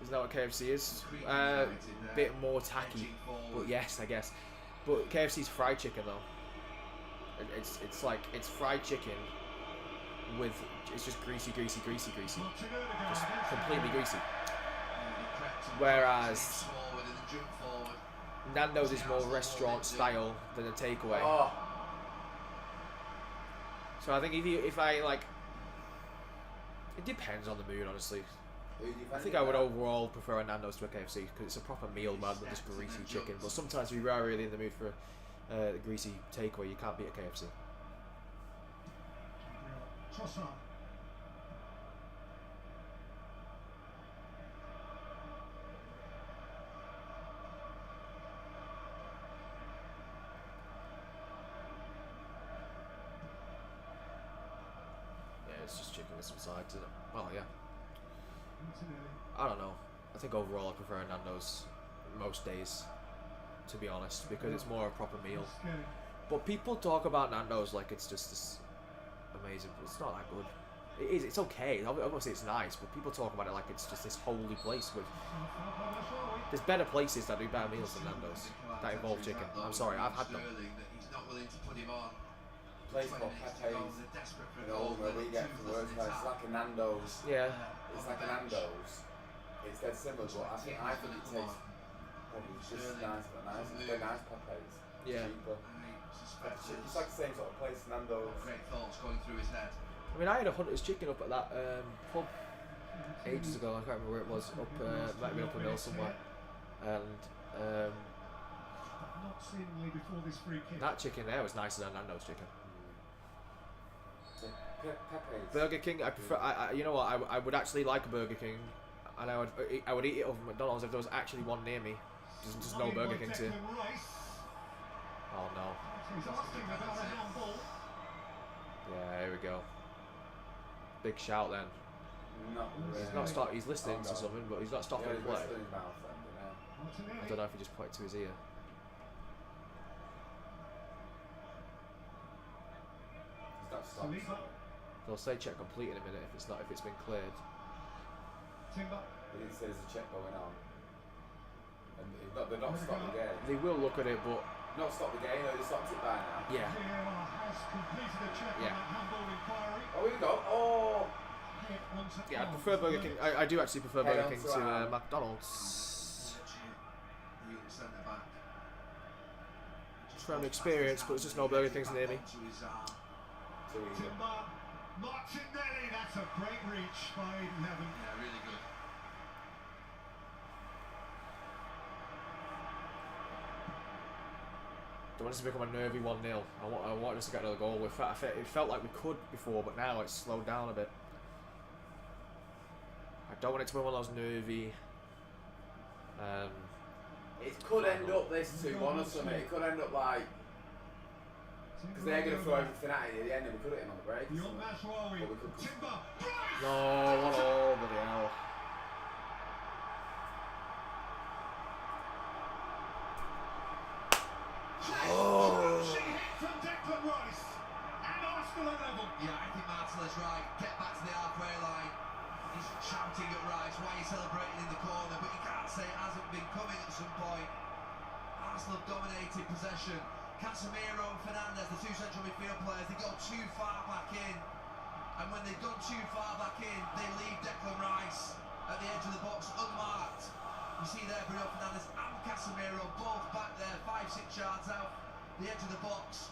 Isn't that what KFC is? A bit more tacky, but yes, I guess. But KFC's fried chicken though. It's like it's fried chicken with it's just greasy, just completely greasy. Whereas Nando's is more restaurant style than a takeaway. Oh, So I think if I like, it depends on the mood, honestly. who do you I think fancy I would now? overall prefer a Nando's to a KFC because it's a proper meal rather than just greasy chicken. But sometimes if you are really in the mood for a greasy takeaway, you can't beat a KFC. Trossard. Yeah, it's just chicken with some sides, isn't it? Well, yeah. Martinelli. I don't know. I think overall I prefer a Nando's most days, to be honest, because it's more a proper meal. Skelly. But people talk about Nando's like it's just this amazing, but it's not that good. It is. It's okay. Obviously, it's nice, but people talk about it like it's just this holy place. With there's better places that do better meals than Nando's that involve chicken. I'm sorry, I've had them. He's not willing to put him on. Place called Pepe's. They're desperate for a You know, goal. where we get from work, it's like a Nando's. Yeah. It's like a Nando's. It's dead similar, but I think it tastes probably just as nice, but nice. It's very nice Pepe's. Yeah. Cheaper. It's like the same sort of place, Nando's. Great thoughts going through his head. I mean, I had a Hunter's chicken up at that pub ages ago. I can't remember where it was. Might have been up in Mill somewhere. And Not seemingly before this free kick. that chicken there was nicer than Nando's chicken. Pepe's. Burger King, I prefer. You know what? I would actually like a Burger King, and I would eat it over McDonald's if there was actually one near me. There's no Burger King here. Oh no. He's asking about a handball. Yeah, here we go. Big shout then. Not really. He's not stop. He's listening Oh, to no. something, but he's not Yeah, stopping he's play. whistling his mouth then, you know. Martinelli. I don't know if he just pointed to his ear. He's not stopped. Saliba. They'll say check complete in a minute if it's been cleared. Timber. He didn't say there's a check going on. And they've not stopped the game. They will look at it, but Not stopped the game, though, they stopped it by now. yeah. VAR has completed a check Yeah. on that handball inquiry. Oh, here we go. Oh! Head onto Yeah, I arm. prefer Burger King. I do actually prefer Head Burger on King to to arm. McDonald's. Legit. Centre back. From experience, but it's just no Burger Kings near me. To his arm. Too easy. Timber. Martinelli. That's a great reach by Aiden Heaven. Yeah, really good. Don't want us to become a nervy 1-0. I want us to get another goal. It felt like we could before, but now it's slowed down a bit. I don't want it to be one of those nervy. It could end up this 2-1 or something. It could end up like. Because they're going to throw everything at it at the end and we could hit him on the break. or Beyond something. Mashraoui. But we could. Timber. Bryce. No, what all bloody hell. shouting at Rice, why are you celebrating in the corner? But you can't say it hasn't been coming at some point. Arsenal dominated possession. Casemiro and Fernandes, the two central midfield players, they go too far back in. And when they've gone too far back in, they leave Declan Rice at the edge of the box unmarked. You see there Bruno Fernandes and Casemiro both back there, 5-6 yards out the edge of the box.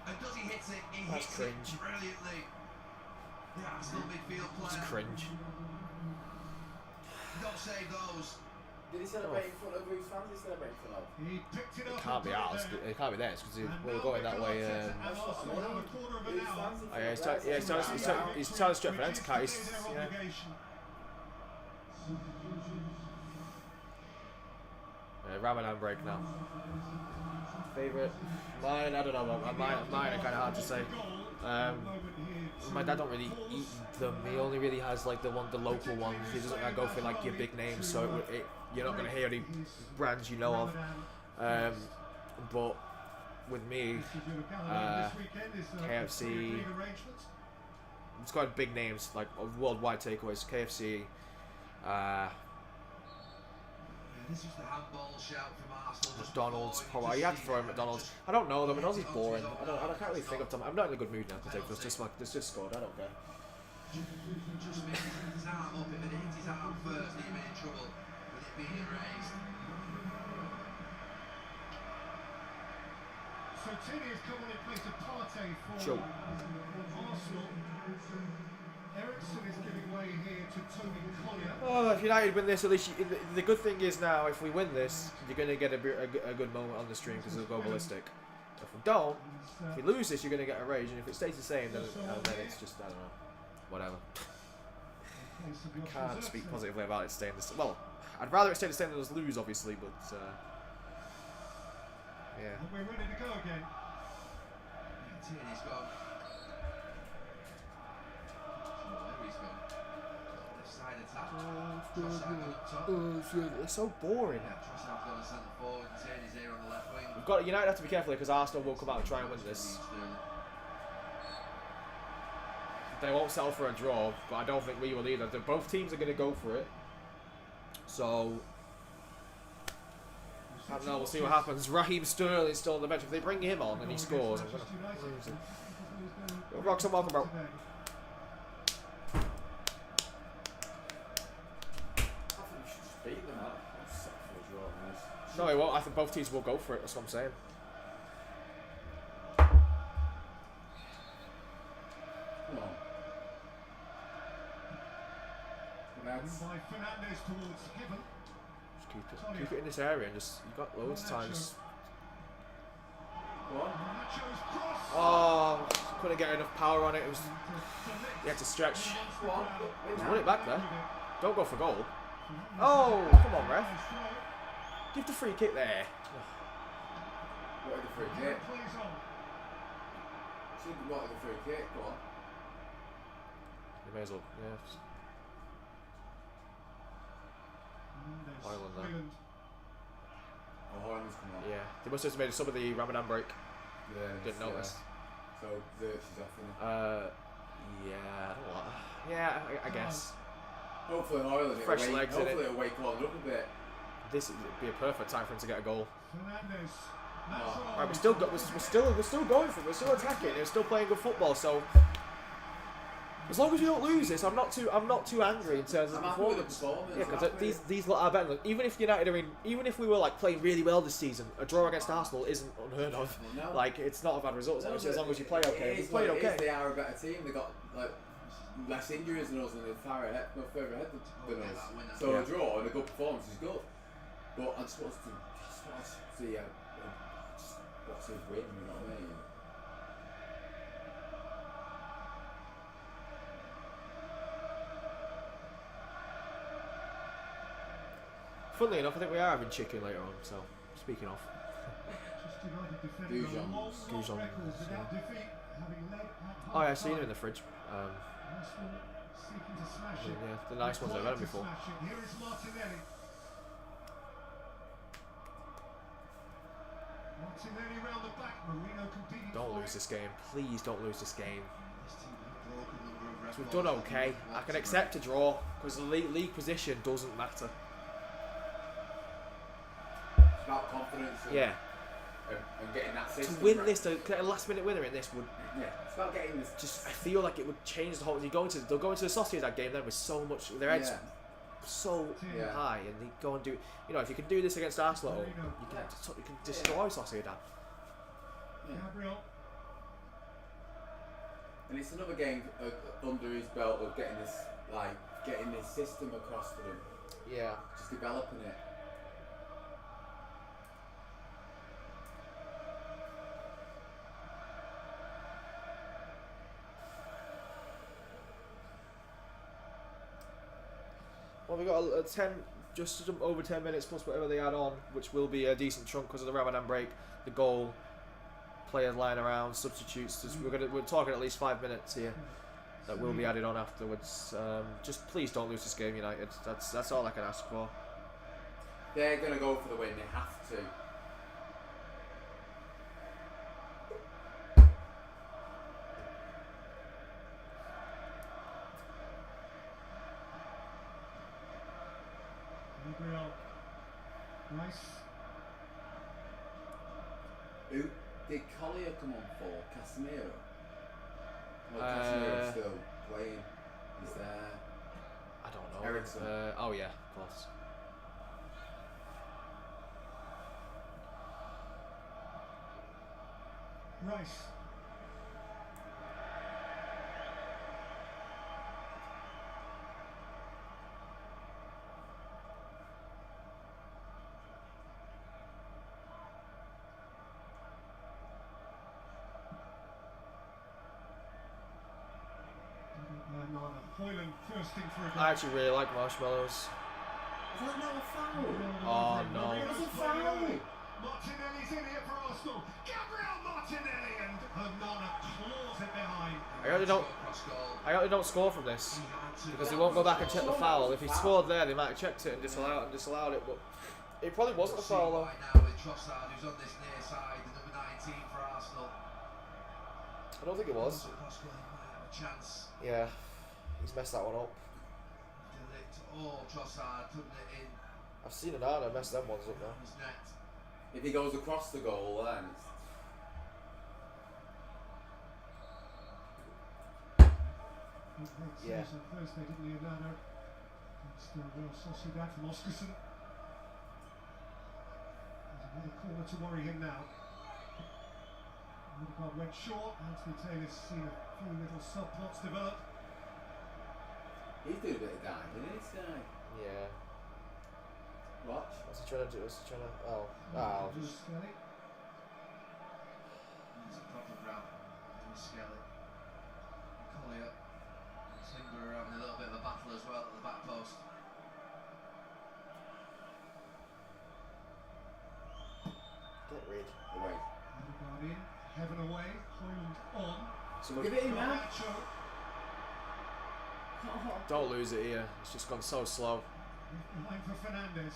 And does he hit it? He That's hits cringe. it brilliantly. The Arsenal midfield It's player. cringe. Don't save those. Did he celebrate in front of whose fans? Did he celebrate in front of? He picked it It up. can't be and put ours. it there. It can't be theirs because And we were now going that way. Mikel Arteta and Arsenal have a quarter of an Whose hour. fans in Oh, yeah, front of he's trying to strip for them to cut his. Their Yeah. obligation. Ramadan break now. Favourite? Mine, I don't know. Mine are kind of hard to say. My dad don't really eat them. He only really has like the local ones. He doesn't go for like your big names, so you're not gonna hear any brands you know of. But with me, KFC. It's quite big names like worldwide takeaways. KFC. This is the handball shout from Arsenal. McDonald's, probably. You have to throw in McDonald's. I don't know. The McDonald's is boring. I can't really think of them. I'm not in a good mood now to take this. Just scored. I don't care. Just missed his arm up. If it hit his arm first, he'd been in trouble with it being erased. So Tini has come on in place of Partey for Sure. Arsenal. Ericsson is giving way here to Toby Collier. Oh, if United win this, at least the good thing is now, if we win this, you're going to get a good moment on the stream because it'll go ballistic. If we don't, if we lose this, you're going to get a rage, and if it stays the same, then it's just, I don't know, whatever. I can't speak positively about it staying the same. Well, I'd rather it stay the same than us lose, obviously, but yeah. And we're ready to go again. Tierney's gone. There he's gone. Left side attack. Trossard gone up top. They're so boring. Yeah, Trossard's gone to centre forward. And Tierney's here on the left wing. United have to be careful because Arsenal will come out and try and win this. They won't settle for a draw, but I don't think we will either. Both teams are going to go for it. So, I don't know, we'll see what happens. Raheem Sterling's still on the bench. If they bring him on and he scores, I'm going to lose it. Roxon, welcome, bro. I think we should just beat them up. I'm set for a draw on this. No, he won't. I think both teams will go for it. That's what I'm saying. Come on. That's By Fernandes towards Heaven. Just keep it in this area and just, you've got loads of times. go on. Nacho's cross. Oh, couldn't get enough power on it. It was, he had to stretch. Go on. He's won it back there. Don't go for goal. Oh, come on, ref. Give the free kick there. What the free kick? Plays on. Should be wanting the free kick. Go on. You may as well, yeah. Ireland there. Oh, Holland's come on. Yeah, they must have made some of the Ramadan break. Yeah. Didn't notice. So Zirkzee off, isn't it? Yeah, I don't know. Yeah, I guess. Hopefully Ireland. Fresh legs in it. Hopefully it'll wake Holland up a bit. This would be a perfect time for him to get a goal. Fernandes. Oh. Right, we're still going for it. We're still attacking. We're still playing good football. So as long as we don't lose this, I'm not too angry in terms of I'm happy with the performance. performance. Yeah, because these lot are better. Than, even if United are in, even if we were like playing really well this season, a draw against Arsenal isn't unheard of. No. Like it's not a bad result as long as you play okay. It We is played what it is. okay. They are a better team. They got like less injuries than us, and they're further ahead than us. So Yeah. a draw and a good performance is good. But I just want to see what's his win. You know what I mean? Funnily enough, I think we are having chicken later on. So speaking of, Goujon. Oh yeah, I seen him in the fridge. Yeah, the nice ones I've had before. Here is Martinelli. Martinelli round the back. Marino competing. Don't lose this game, please. Don't lose this game. This team have broken a number of So we've done okay. I can accept a draw because the league position doesn't matter. It's about confidence. Yeah. And getting that system. To win right. this, to get a last-minute winner in this would Yeah, it's about getting this. just. I feel like it would change the whole. They'll go into the Sociedad game then with so much. Their heads so Yeah. high, and they go and do. You know, if you can do this against Arsenal, you can destroy Sociedad. Gabriel. And it's another game under his belt of getting this system across to them, Yeah. just developing it. Well, we got a 10, just over 10 minutes plus whatever they add on, which will be a decent chunk because of the Ramadan break, the goal, players lying around, substitutes. We're talking at least 5 minutes here that will be added on afterwards. Just please don't lose this game, United. That's all I can ask for. They're gonna go for the win. They have to. Gabriel. Rice. Who did Collier come on for? Casemiro? Well, Casemiro's still playing. He's there. I don't know. Ericsson. Oh yeah, of course. Rice. Hoyland thirsting for a goal. I actually really like marshmallows. Is that not a foul? Oh no. It's a foul. Martinelli's in here for Arsenal. Gabriel Martinelli and Onana claws it behind. I hope they don't score from this because they won't go back and check the foul. If he scored there, they might have checked it and disallowed it, but it probably wasn't a foul though. Right now with Trossard, who's on this near side, the number 19 for Arsenal. I don't think it was. Crossfield might have a chance. Yeah, he's messed that one up. Trossard putting it in I've seen Onana mess them ones up now. his net. If he goes across the goal, then it's Yeah. On Thursday, didn't he, Onana? Against Real Sociedad from Oscarson. There's another corner to worry him now. Odegaard went short. Anthony Taylor's seen a few little subplots develop. he's doing a bit of diving, isn't this guy? Yeah. Watch. What's he trying to do? What's he trying to? Oh. Just Skelly. It's a proper grab. Skelly. Collier. Timber are having a little bit of a battle as well at the back post. Get rid. Away. Odegaard in. Heaven away. Hoyland on. So Give it in now. Garnacho. don't lose it here. It's just gone so slow. Behind for Fernandes.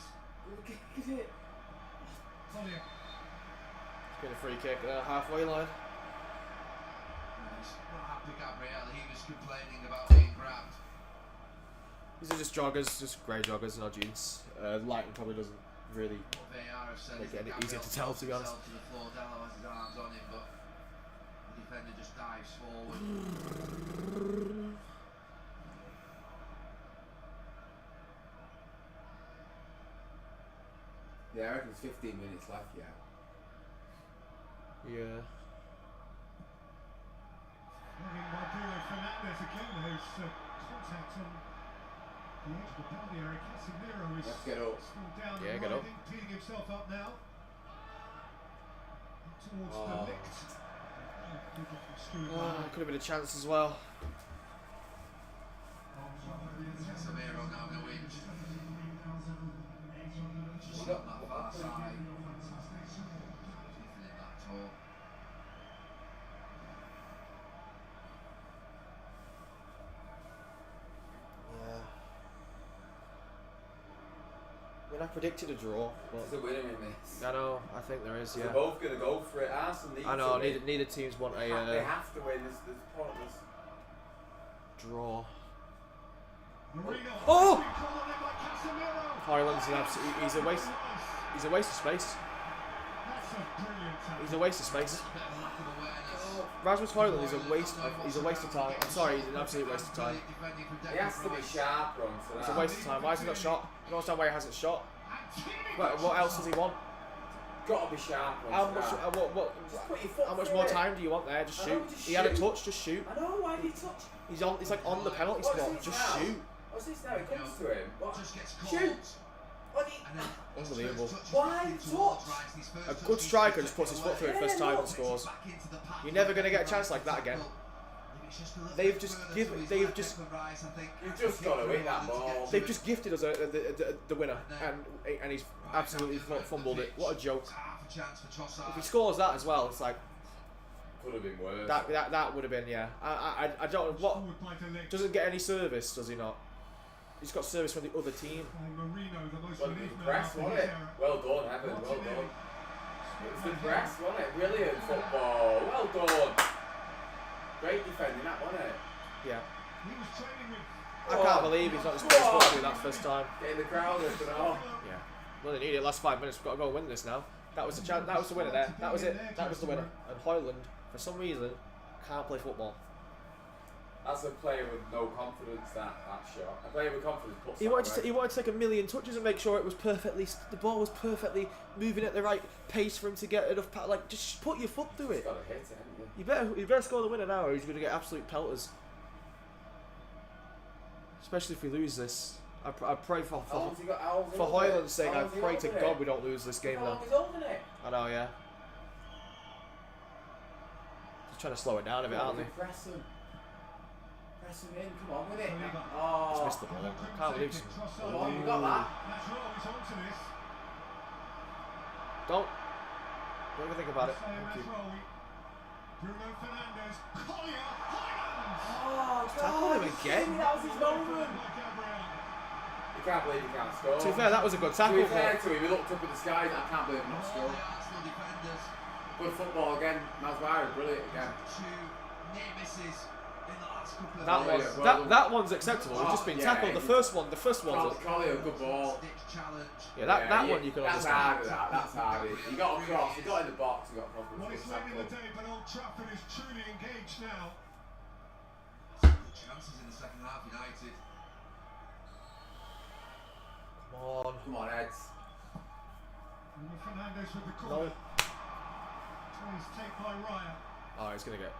Look at it. Collier. Get a free kick at the halfway line. He's not happy, Gabriel. He was complaining about being grabbed. These are just joggers, just grey joggers, no jeans. Lighting probably doesn't really. What VAR have said Make is it that easier Gabriel to tell, to be honest. himself to the floor. Dallo has his arms on him, but the defender just dives forward. Yeah, I reckon it's 15 minutes left, yeah. Yeah. Bringing Bruno Fernandes again. There's contact on the edge of the penalty area. Casemiro is Let's get up. still down Yeah, and get up. writhing, peeling himself up now. Towards the Oh. lift. Could have been a chance as well. Casemiro now going just on that far side. Nothing in that at all. Yeah. I mean, I predicted a draw, There's but a winner in this. I know. I think there is. They're Yeah. both going to go for it. Arsenal need I know. to win. Neither teams want They a. have to win. There's pointless. draw. Marino. Oh! Been called on it by Casemiro. Hoyland's an absolute. He's a waste. He's a waste of space. That's a brilliant tackle. He's a waste of space. Bit of a lack of awareness. Rasmus Hoyland is a waste. He's a waste of time. I'm sorry, he's an absolute waste of time. Defending from He has to be Declan Rice. sharp, Ron, to It's a that. waste of time. Why has he not shot? I don't understand why he hasn't shot. And Tini What else does he want? Got to be sharp, Ron, How to much? that. Just put your foot How much through more it. time do you want there? Just I shoot. know, just He had a shoot. touch. Just shoot. I know, why did he touch? He's on. He's like on the penalty What's spot. this Just now? shoot. What's this now? He comes to him. What? Just gets caught. Shoot. What did he... And then Unbelievable. touches Why back in touch? towards Rice, his first A touch, good he's striker taken just puts his it foot through it away. first time and look. scores. Back into the path. You're never gonna get a chance like that again. It's just a little They've bit just further given- to his they've left, just- Declan Rice, I think. You've just got to hit that ball. They've just gifted us the winner, and he's absolutely fumbled it. What a joke! Half a chance for Trossard. If he scores that as well, it's like Could have been worse. that would have been, yeah. I don't know what. forward by De Ligt. Doesn't get any service, does he not? He's got service from the other team. By Marino, the most Well, relief man press, after wasn't his it? error. Well done, Evan. Well Martinelli. done. It was the press, wasn't it? Brilliant football. Well done. Great defending that, wasn't it? Yeah. He was training with I can't believe he's not just supposed to do that first time. Getting the crowd up and all. Yeah. Well, they need it. Last 5 minutes. We've got to go and win this now. That was the chance. That was the winner there. That was it. That was the winner. And Hoyland, for some reason, can't play football. That's a player with no confidence. That shot. A player with confidence puts He that wanted to. away. He wanted to take a million touches and make sure it was perfectly. The ball was perfectly moving at the right pace for him to get enough. Like, just put your foot through He's it. got to hit it, hasn't he? You better score the winner now, or he's going to get absolute pelters. Especially if we lose this. I pray for How long's he got? How long's he for holding it? Hoyland's sake. How I long's he pray to holding God it? we don't lose this game How now. long he's holding it? I know, yeah. Just trying to slow it down a bit, aren't they? Press him. Press him in. Come on with it. Just Oh. missed the ball. I can't believe so. Come on, you got that. That's right, he's onto this. Don't even think about it. Say Thank you. Mazraoui. Bruno Fernandes. Collier. Highlands. Oh, Tackle God, him you again. kidding me? That was his moment. By Gabriel. You can't believe he can't score. To be fair, that was a good To tackle. be fair But to him, he looked up at the skies. I can't believe he not All scored. the Arsenal defenders. Good football again. Mazraoui, brilliant again. Two near misses in the last couple of that Oh, one, yeah, well that one's acceptable. It's just been yeah, tackled. The he- first one's. Collier, good ball. Ditch challenge. Yeah, that one you can That's understand. hard, that's hard. He got across, he got in the box, he got across. Well, it's late in the Tackle. day, but Old Trafford is truly engaged now. Some good chances in the second half, United. Come on. Come on, Eds. Bruno Fernandes with the No. corner. He's taken by Raya. Oh, he's gonna get.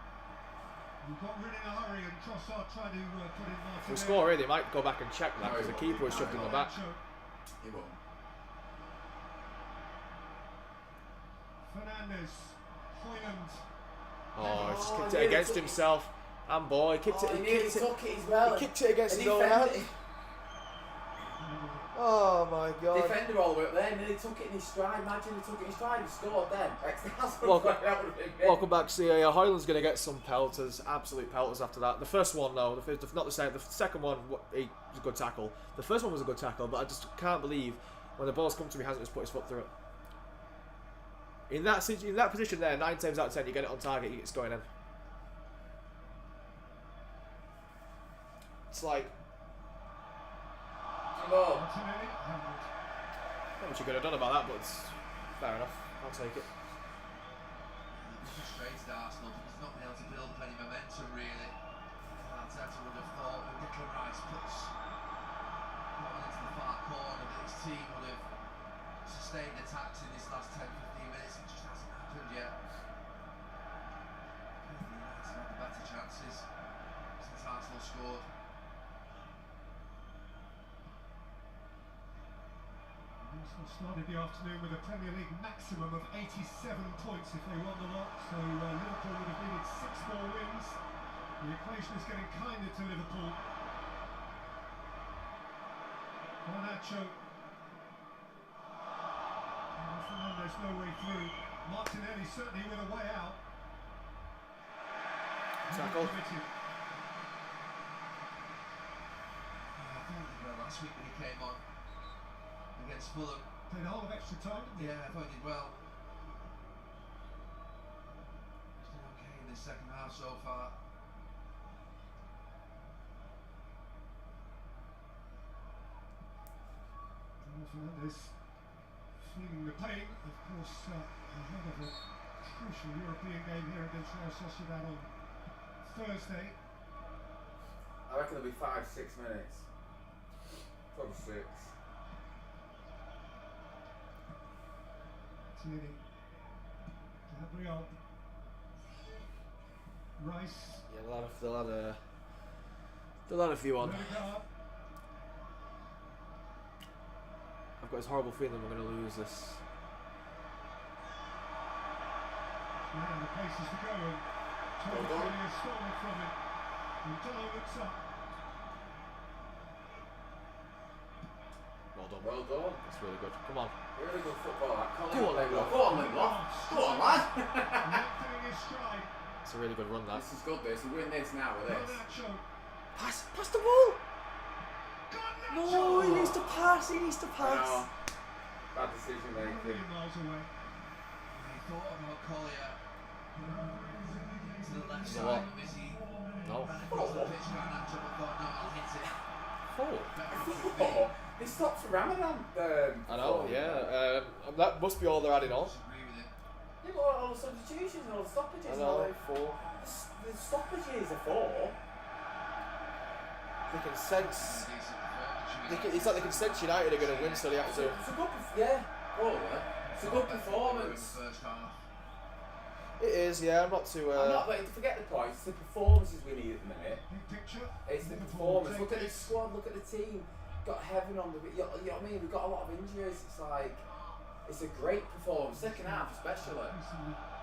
We got rid in a hurry, and Trossard tried to put in Martinelli. If we score here, they might go back and check that because the keeper was shoved in the back. He won't. Fernandes. Hoyland. Oh, he just Oh, kicked he it against took it. himself. And boy, he kicked Oh, it. he He nearly kicked it. took it as well. He kicked it against A his own hand. defender- Oh my God. Defender all the way up there, and then he took it in his stride. Imagine he took it in his stride and scored then. Welcome- That would have been big. Welcome back, CA. Hoyland's going to get some pelters, absolute pelters after that. The first one, no, not the same. The second one, he was a good tackle. The first one was a good tackle, but I just can't believe when the ball's come to me, he hasn't just put his foot through it. In that position there, 9 times out of 10, you get it on target, it's going in. It's like, Come on. Martinelli. Hammered. not what you could have done about that, but it's fair enough. I'll take it. Frustrated Arsenal because he's not been able to build up any momentum really. Arteta would have thought with Declan Rice puts one into the far corner that his team would have sustained attacks in this last 10-15 minutes. It just hasn't happened yet. United had the better chances since Arsenal scored. Arsenal started the afternoon with a Premier League maximum of 87 points if they won the lot, so Liverpool would have needed 6 more wins. The equation is getting kinder to Liverpool. Garnacho. Fernandes no way through. Martinelli certainly with a way out. Tackle. Committed. I thought he did well last week when he came on against Fulham. Played a whole of extra time. Yeah, I thought he did well. He's done okay in this second half so far. Fernandes feeling the pain, of course, ahead of a crucial European game here against Real Sociedad on Thursday. I reckon it'll be 5-6 minutes. Probably 6. Tierney, Gabriel, Rice, Yeah, they'll add a few on. Odegaard, I've got this horrible feeling we're going to lose this. yeah, the paces to go, and Well done. totally has stolen from him. And Dallo looks up. Well done. Well done. That's really good. Come on. Really good football. That. Go on, Lindelof. Go on, Lindelof. Go on, lad. Lengthening his stride. It's a really good run, that. This is good, this. We win this now with this. Garnacho. Pass the ball! Garnacho. No, he needs to pass. He needs to I pass. know. Bad decision A making. million miles away. He thought about Collier to the left So what? side, Missy No. ran across the pitch, Garnacho, but thought, no, I'll hit it. Foul. Better off with me. Oh, they stopped for Ramadan. I know, yeah. That must be all they're adding on. Disagree with him. Yeah, but all the substitutions and all the stoppages. I know. Four. The stoppages are 4. They can sense. Decent performance. It's like they can sense United are going to win, so they have to. It's a good, yeah, probably. It's a good performance. First half. It is, yeah. I'm not too. I'm not letting forget the points. It's the performances we need at the minute. Big picture. It's the Liverpool performance. take Look at the this. squad. Look at the team. Got Heaven on the. You know what I mean? We've got a lot of injuries. It's like it's a great performance. Second half, especially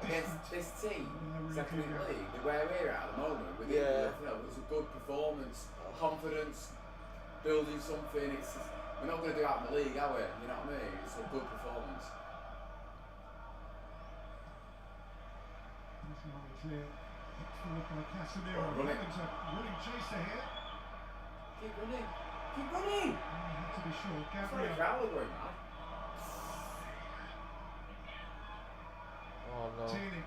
against this team, second in the league, where we're at the moment. Yeah. You know, it's a good performance, confidence, building something. It's we're not going to do out in the league, are we? You know what I mean? It's a good performance. Clear. Forward by Casemiro. Oh, run it. It's a running chaser here. Keep running. Keep running. Had to be sure. Sorry, Gabriel. Crowley going mad. Oh no. Tierney.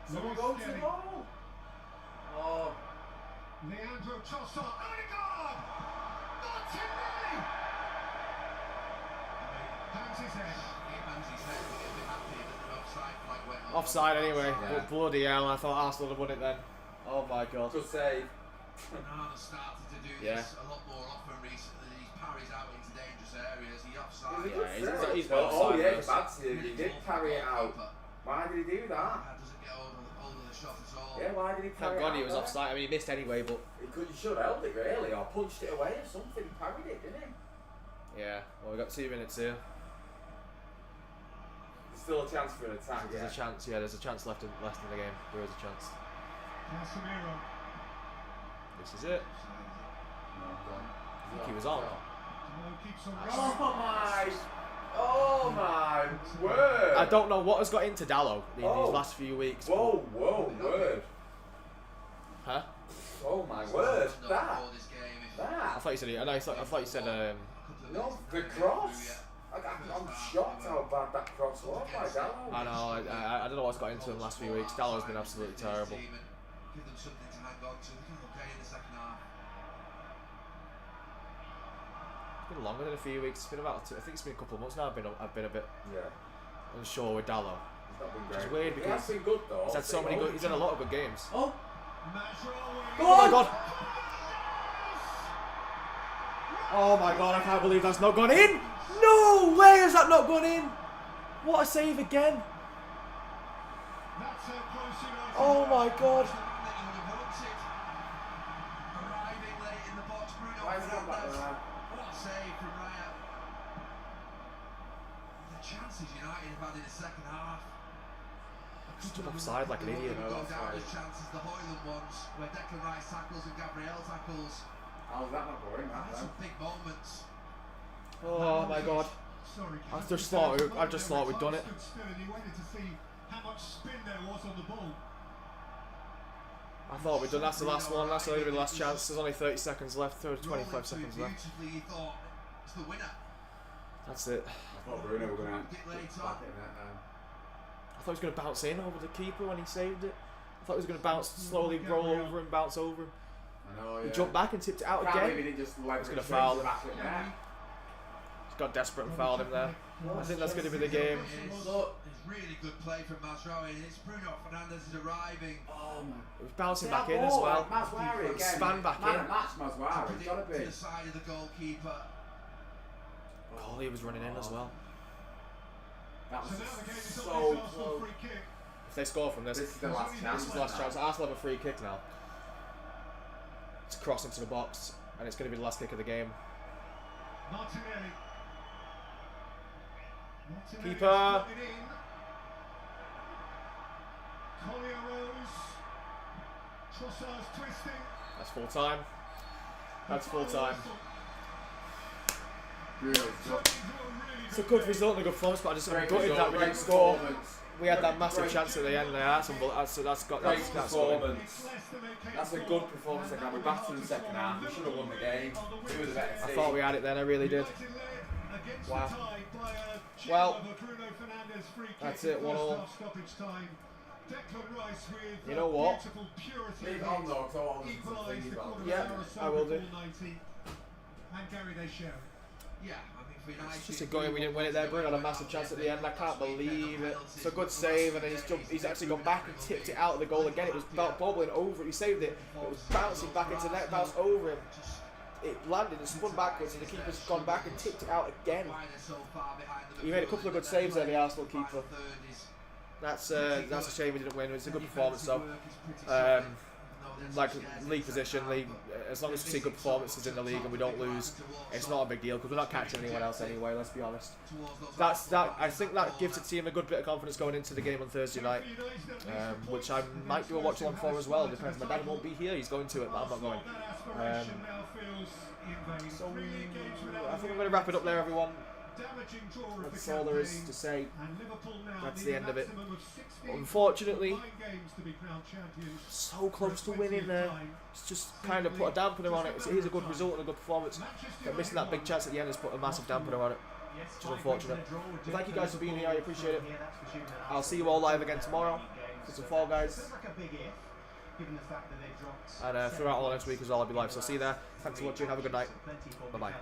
Someone Luis go to the Skelly. ball. Oh. Leandro Trossard. Odegaard. Martinelli. Hands his head. He hands his head, but he'll be happy that the offside flag went off. Offside anyway. Yeah. But bloody hell, I thought Arsenal had won it then. Oh my god. Good save. Ronaldo started to do Yeah. this a lot more often recently. He's parries out into dangerous areas. He offside. It was a Yeah, good he's- save. he's Well, offside oh yeah, first. bad save. He did carry it out. Why did he do that? Doesn't get hold of the shot at all. Yeah, why did he carry Thank it God out he was there? offside. I mean, he missed anyway, but He should have held it really, or punched it away or something. He parried it, didn't he? yeah. Well, we got 2 minutes here. There's still a chance for an attack. There's a chance. Yeah, there's a chance left in the game. There is a chance. Casemiro. This is it. I think he was on. Dallo keeps on Oh my word! I don't know what has got into Dallo in Oh. these last few weeks. Whoa, word! Huh? Oh my word! Not That, before this game, if I that. thought you said. I thought you said. a couple of No, minutes the to go cross. through, I'm shocked how bad that cross was by Dallo. I know. I don't know what's got into him the last few weeks. Dallo's been absolutely terrible. Give them something to hang on to. They did okay in the second half. It's been longer than a few weeks. It's been about. I think it's been a couple of months now. I've been a bit Yeah, unsure with Dallo. he's not been Which is great. weird He because has been good though. He's had so many good. He's had a lot of good games. Oh, Mazraoui. Oh my god! Oh my god! I can't believe that's not gone in. No way has that not gone in. What a save again! That's how close United Oh were. my god! That you would have wanted. Arriving late in the box, Bruno why is he not back Fernandes. there? What a save from Raya. The chances United have had in the second half. Stood offside like an idiot. Go that's down right. as chances, the Hoyland ones, where Declan Rice tackles and Gabriel tackles. How's that not going? Had That some big moments. Oh my god! Sorry, I just thought we'd done it. Stood still and he waited to see how much spin there was on the ball. I thought we'd done. That's the last one. That's only the last chance. There's only 30 seconds left. 25 Rolling seconds through left. beautifully, you thought it's the winner. That's it. I thought Bruno were going to Get later. back in that now. I thought he was going to bounce in over the keeper when he saved it. I thought he was going to bounce slowly, roll over him, bounce over him. I know, He yeah. jumped back and tipped it out Can't again. believe he didn't just leverage gonna things foul him. back in there. He's got desperate and fouled him there. I think that's going to be the game. Look. It's really good play from Mazraoui. It's Bruno Fernandes is arriving. Oh my. It was bouncing back in as well. Mazraoui again. Span back Man in. at match, Mazraoui. It's gotta To be. the side of the goalkeeper. Coley was running in as well. That was So now the game is so on this Arsenal close. free kick. If they score from this, This is the last chance. this is the last chance. Arsenal have a free kick now. It's a cross into the box, and it's going to be the last kick of the game. Martinelli. Keeper. Slotted in. Collier rose. Trossard's twisting. That's full time. That's full time. Really good. It's a good result and a good performance, but I just Great gutted result, that we great didn't score. performance. We had that massive Great. chance at the end there. That's got Great that's performance. That's a good performance. Like, we're back in the second half. We should have won the game. Two of the better I team. thought we had it then. I really did. Wow. Well, that's it, 1-1. You know what? Leave it on though, so I want to think about it. Yeah, I will do. And Gary Deschamps. Yeah, I mean, for United, It's just a going. We didn't win it there. Bruno had a massive chance at the end. I can't believe it. It's a good save, and then he's actually gone back and tipped it out of the goal again. It was bobbling over. He saved it. It was bouncing back into net, bounced over him. It landed and spun backwards, and the keeper's gone back and tipped it out again. He made a couple of good saves there, the Arsenal keeper. That's a shame we didn't win. It's a good performance though. Like league position, as long as we see good performances in the league and we don't lose, it's not a big deal because we're not catching anyone else anyway. Let's be honest. I think that gives the team a good bit of confidence going into the game on Thursday night, which I might do a watch along for as well. Depends. My dad won't be here; he's going to it, but I'm not going. So I think I'm going to wrap it up there, everyone. That's all there is to say. That's the end of it. Unfortunately, so close to winning there. It's just kind of put a dampener on it. It is a good result and a good performance, but missing that big chance at the end has put a massive dampener on it, which is unfortunate. So thank you guys for being here. I appreciate it. I'll see you all live again tomorrow for some Fall Guys. And throughout all next week as well, I'll be live. So see you there. Thanks for watching. Have a good night. Bye bye.